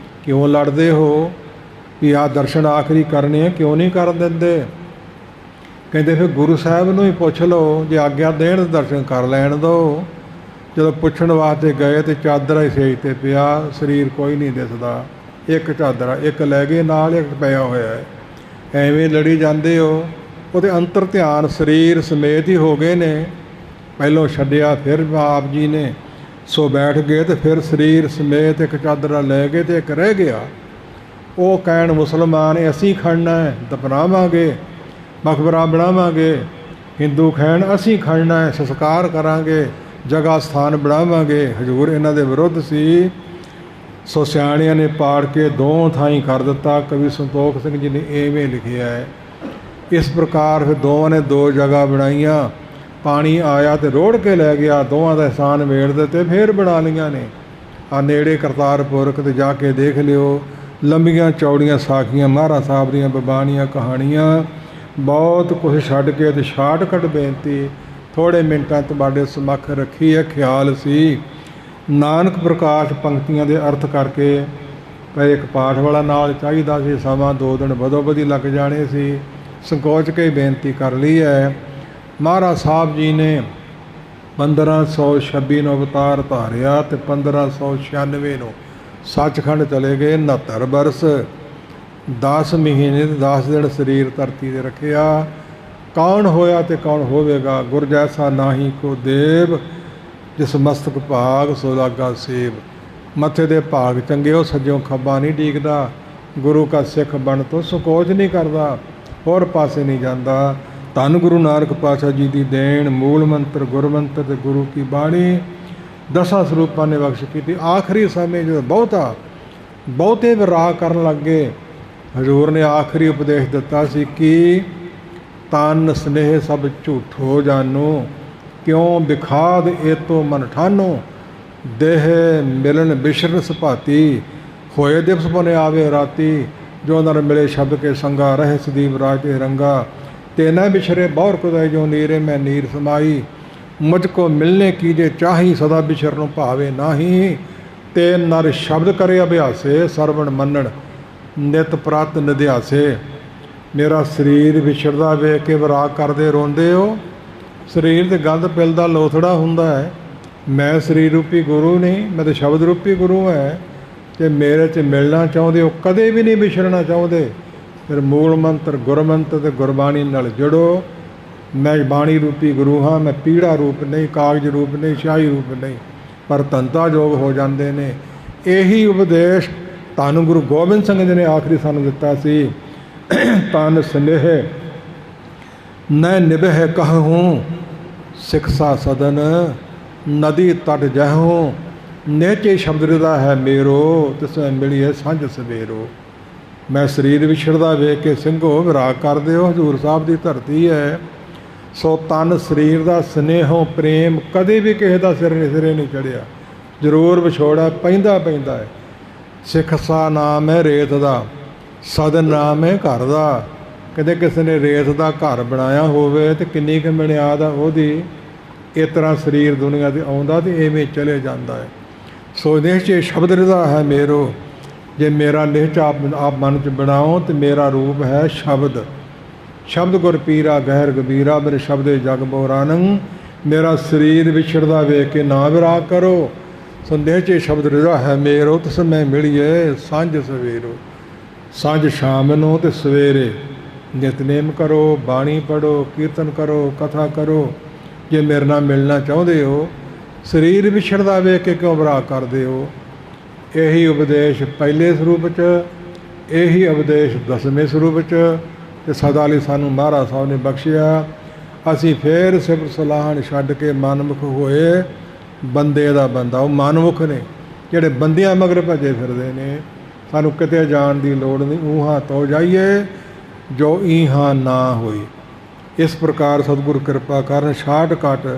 ਕਿਉਂ ਲੜਦੇ ਹੋ? ਵੀ ਆਹ ਦਰਸ਼ਨ ਆਖਰੀ ਕਰਨੇ ਆ, ਕਿਉਂ ਨਹੀਂ ਕਰਨ ਦਿੰਦੇ? ਕਹਿੰਦੇ ਫਿਰ ਗੁਰੂ ਸਾਹਿਬ ਨੂੰ ਹੀ ਪੁੱਛ ਲਓ, ਜੇ ਆਗਿਆ ਦੇਣ ਦਰਸ਼ਨ ਕਰ ਲੈਣ ਦਿਓ। ਜਦੋਂ ਪੁੱਛਣ ਵਾਸਤੇ ਗਏ ਤਾਂ ਚਾਦਰਾ ਹੀ ਸੇਜ 'ਤੇ ਪਿਆ, ਸਰੀਰ ਕੋਈ ਨਹੀਂ ਦਿਸਦਾ। ਇੱਕ ਚਾਦਰਾ, ਇੱਕ ਲੈ ਗਏ ਨਾਲ, ਇੱਕ ਪਿਆ ਹੋਇਆ ਹੈ। ਐਵੇਂ ਲੜੀ ਜਾਂਦੇ ਹੋ। ਉਹਦੇ ਅੰਤਰ ਧਿਆਨ ਸਰੀਰ ਸਮੇਤ ਹੀ ਹੋ ਗਏ ਨੇ। ਪਹਿਲੋਂ ਛੱਡਿਆ, ਫਿਰ ਆਪ ਜੀ ਨੇ। ਸੋ ਬੈਠ ਗਏ ਅਤੇ ਫਿਰ ਸਰੀਰ ਸਮੇਤ ਇੱਕ ਚਾਦਰਾ ਲੈ ਗਏ ਅਤੇ ਇੱਕ ਰਹਿ ਗਿਆ। ਉਹ ਕਹਿਣ, ਮੁਸਲਮਾਨ ਅਸੀਂ ਖੜਨਾ ਹੈ, ਦਫਨਾਵਾਂਗੇ, ਮਕਬਰਾ ਬਣਾਵਾਂਗੇ। ਹਿੰਦੂ ਕਹਿਣ, ਅਸੀਂ ਖੜਨਾ ਹੈ, ਸੰਸਕਾਰ ਕਰਾਂਗੇ, ਜਗ੍ਹਾ ਸਥਾਨ ਬਣਾਵਾਂਗੇ। ਹਜ਼ੂਰ ਇਹਨਾਂ ਦੇ ਵਿਰੁੱਧ ਸੀ। ਸੋ ਸਿਆਣਿਆਂ ਨੇ ਪਾੜ ਕੇ 2 ਥਾਈਂ ਕਰ ਦਿੱਤਾ। ਕਵੀ ਸੰਤੋਖ ਸਿੰਘ ਜੀ ਨੇ ਇਵੇਂ ਲਿਖਿਆ ਹੈ। ਇਸ ਪ੍ਰਕਾਰ ਫਿਰ ਦੋਵਾਂ ਨੇ 2 ਜਗ੍ਹਾ ਬਣਾਈਆਂ। ਪਾਣੀ ਆਇਆ ਅਤੇ ਰੋੜ ਕੇ ਲੈ ਗਿਆ, ਦੋਵਾਂ ਦਾ ਅਹਿਸਾਨ ਵੇੜ ਦਿੱਤੇ, ਫਿਰ ਬਣਾ ਲਈਆਂ ਨੇ। ਆ ਨੇੜੇ ਕਰਤਾਰਪੁਰ ਕਿਤੇ ਜਾ ਕੇ ਦੇਖ ਲਿਓ। ਲੰਬੀਆਂ ਚੌੜੀਆਂ ਸਾਖੀਆਂ ਮਹਾਰਾਜ ਸਾਹਿਬ ਦੀਆਂ ਬਬਾਣੀਆਂ ਕਹਾਣੀਆਂ ਬਹੁਤ ਕੁਝ ਛੱਡ ਕੇ ਤੇ ਸ਼ਾਰਟਕਟ ਬੇਨਤੀ ਥੋੜ੍ਹੇ ਮਿੰਟਾਂ ਤੁਹਾਡੇ ਸਮੱਖ ਰੱਖੀ ਹੈ। ਖਿਆਲ ਸੀ ਨਾਨਕ ਪ੍ਰਕਾਸ਼ ਪੰਕਤੀਆਂ ਦੇ ਅਰਥ ਕਰਕੇ ਪਰ ਇੱਕ ਪਾਠ ਵਾਲਾ ਨਾਲ ਚਾਹੀਦਾ ਸੀ, ਸਮਾਂ 2 ਦਿਨ ਵਧੋ ਵਧੀ ਲੱਗ ਜਾਣੇ ਸੀ। ਸੰਕੋਚ ਕੇ ਬੇਨਤੀ ਕਰ ਲਈ ਹੈ। ਮਹਾਰਾਜ ਸਾਹਿਬ ਜੀ ਨੇ 1526 ਨੂੰ ਅਵਤਾਰ ਧਾਰਿਆ ਤੇ 1596 ਨੂੰ ਸੱਚਖੰਡ ਚਲੇ ਗਏ। 69 ਬਰਸ 10 ਮਹੀਨੇ ਤੇ 10 ਦਿਨ ਸਰੀਰ ਧਰਤੀ 'ਤੇ ਰੱਖਿਆ। ਕੌਣ ਹੋਇਆ ਤੇ ਕੌਣ ਹੋਵੇਗਾ? ਗੁਰ ਜੈਸਾ ਨਾਹੀ ਕੋ ਦੇਵ, ਜਿਸ ਮਸਤਕ ਭਾਗ ਸੋ ਲਾਗਾ ਸੇਵ। ਮੱਥੇ ਦੇ ਭਾਗ ਚੰਗੇ, ਉਹ ਸੱਜੋਂ ਖੱਬਾ ਨਹੀਂ ਡੀਕਦਾ। ਗੁਰੂ ਕਾ ਸਿੱਖ ਬਣ ਤੋਂ ਸੰਕੋਚ ਨਹੀਂ ਕਰਦਾ, ਹੋਰ ਪਾਸੇ ਨਹੀਂ ਜਾਂਦਾ। ਧੰਨ ਗੁਰੂ ਨਾਨਕ ਪਾਤਸ਼ਾਹ ਜੀ ਦੀ ਦੇਣ, ਮੂਲ ਮੰਤਰ ਗੁਰਮੰਤਰ ਤੇ ਗੁਰੂ ਕੀ ਬਾਣੀ 10 ਸਰੂਪਾਂ ਨੇ ਬਖਸ਼ ਕੀਤੀ। ਆਖਰੀ ਸਮੇਂ ਜਦੋਂ ਬਹੁਤੇ ਵਿਰਾਗ ਕਰਨ ਲੱਗੇ, ਹਜ਼ੂਰ ਨੇ ਆਖਰੀ ਉਪਦੇਸ਼ ਦਿੱਤਾ ਸੀ ਕਿ ਤਨ ਸਨੇਹ ਸਭ ਝੂਠੋ ਜਾਨੋ, ਕਿਉਂ ਵਿਖਾਦ ਏਤੋ ਮਨ ਠਾਨੋ। ਦੇਹ ਮਿਲਣ ਬਿਸ਼ਰਨ ਸੁਭਾਤੀ, ਹੋਏ ਦਿਵਸ ਪੁਨੇ ਆਵੇ ਰਾਤੀ। ਜੋ ਨਰ ਮਿਲੇ ਸ਼ਬਦ ਕੇ ਸੰਗਾ, ਰਹੇ ਸਦੀਵ ਰਾਜ ਤੇ ਰੰਗਾ। तेना बिछरे बहुर कुदाई, जो नीरे में नीर समाई। मुझको मिलने कीजे चाही, सदा बिछरनो भावे नाही। ते नर शब्द करे अभ्यासे, सरवण मनन नित प्रत निध्यासे। मेरा शरीर विछड़दा वेख के विराग करदे रोंदे हो। शरीर ते गंद पिलदा लोथड़ा हुंदा है। मैं शरीर रूपी गुरु नहीं, मैं तो शब्द रूपी गुरु है। ते मेरे च मिलना चाहुंदे हो, कदे भी नहीं विछड़ना चाहुंदे। फिर मूल मंत्र गुरमंत्र ते गुरबाणी नाल जुड़ो। मैं बाणी रूपी गुरु हाँ, मैं पीड़ा रूप नहीं, कागज रूप नहीं, शाही रूप नहीं, पर धनता जोग हो जाते ने। यही उपदेश धन गुरु गोबिंद सिंह जी ने आखिरी सानू दिता सी। तन स्नेह न निभह कहूँ, सिखसा सदन नदी तट जहूँ। नेचे शब्द हृदा है मेरो, तिसमें मिली है सांझ सवेरो। मैं शरीर विछड़दा वेख के ਸਿੰਘੋ ਵਿਰਾਗ ਕਰਦੇ ਹੋ। ਹਜ਼ੂਰ ਸਾਹਿਬ ਦੀ ਧਰਤੀ ਹੈ। ਸੋ ਤਨ ਸਰੀਰ ਦਾ ਸਨੇਹੋਂ ਪ੍ਰੇਮ ਕਦੇ ਵੀ ਕਿਸੇ ਦਾ ਸਿਰੇ ਨਹੀਂ ਚੜਿਆ, ਜ਼ਰੂਰ ਵਿਛੋੜਾ ਪੈਂਦਾ ਹੈ। ਸਿਖਸਾ ਨਾਮ ਹੈ ਰੇਤ ਦਾ, ਸਦਨ ਨਾਮ ਹੈ ਘਰ ਦਾ। ਕਦੇ ਕਿਸੇ ਨੇ ਰੇਤ ਦਾ ਘਰ ਬਣਾਇਆ ਹੋਵੇ ਤੇ ਕਿੰਨੀ ਕੁ ਮਨਿਆਦ ਆ ਉਹਦੀ। ਇਸ ਤਰ੍ਹਾਂ ਸਰੀਰ ਦੁਨੀਆ 'ਤੇ ਆਉਂਦਾ ਤੇ ਐਵੇਂ ਚਲੇ ਜਾਂਦਾ ਹੈ। ਸੋ ਨਿਸ਼ਚੇ ਸ਼ਬਦ ਹ੍ਰਿਦਾ ਹੈ मेरो, जे मेरा निश्चा आप मन च बनाओ तो मेरा रूप है शब्द। शब्द गुर पीरा गहर गबीरा, मेरे शब्द जग मोरानंग। मेरा शरीर विछड़दा वेख के ना विराग करो। संदेचे शब्द हृदा है मेरो, तिसमें मिलिए सांझ सवेरो। सांझ शाम नो ते सवेरे नितनेम करो, बाणी पढ़ो, कीर्तन करो, कथा करो। जे मेरे नाल मिलना चाहते हो, शरीर विछड़दा वेख के क्यों विराग करते हो। यही उपदेश पहले स्वरूप च, यही उपदेश 10वें स्वरूप च ते सदा लई सानू महाराज साहब ने बख्शिया। असी फिर सिफत सलाहन छड्ड के मनमुख होए बंदे दा बंदा। वो मनमुख ने जिहड़े बंदियां मगर भजे फिरदे ने। सानू किते जाण दी लोड़ नहीं, ऊहां तो जाइए जो ईहां ना होई। इस प्रकार सतगुर कृपा करन। शार्टकट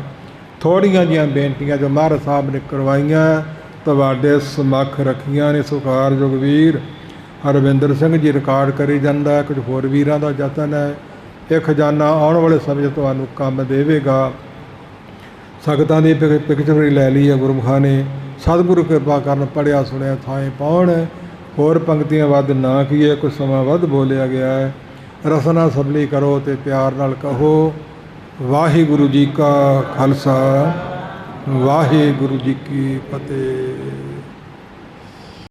थोड़ियां जिहियां बेनतियां जो महाराज साहब ने करवाइयां ਤੁਹਾਡੇ ਸਮੱਖ ਰੱਖੀਆਂ ਨੇ। ਸੁਖਾਰ ਜੁਗਵੀਰ ਹਰਵਿੰਦਰ ਸਿੰਘ ਜੀ ਰਿਕਾਰਡ ਕਰੀ ਜਾਂਦਾ। ਕੁਝ ਹੋਰ ਵੀਰਾਂ ਦਾ ਯਤਨ ਹੈ। ਇਹ ਖਜ਼ਾਨਾ ਆਉਣ ਵਾਲੇ ਸਮੇਂ 'ਚ ਤੁਹਾਨੂੰ ਕੰਮ ਦੇਵੇਗਾ। ਸੰਗਤਾਂ ਦੀ ਪਿਕਚਰ ਲੈ ਲਈ ਹੈ ਗੁਰਮੁਖਾਂ ਨੇ। ਸਤਿਗੁਰੂ ਕਿਰਪਾ ਕਰਨ, ਪੜ੍ਹਿਆ ਸੁਣਿਆ ਥਾਂ ਪਾਉਣ। ਹੋਰ ਪੰਕਤੀਆਂ ਵੱਧ ਨਾ ਕੀਏ, ਕੁਝ ਸਮਾਂ ਵੱਧ ਬੋਲਿਆ ਗਿਆ ਹੈ। ਰਸਨਾ ਸਬਲੀ ਕਰੋ ਤੇ ਪਿਆਰ ਨਾਲ ਕਹੋ। ਵਾਹਿਗੁਰੂ ਜੀ ਕਾ ਖਾਲਸਾ, ਵਾਹਿਗੁਰੂ ਜੀ ਕੀ ਫਤਿਹ।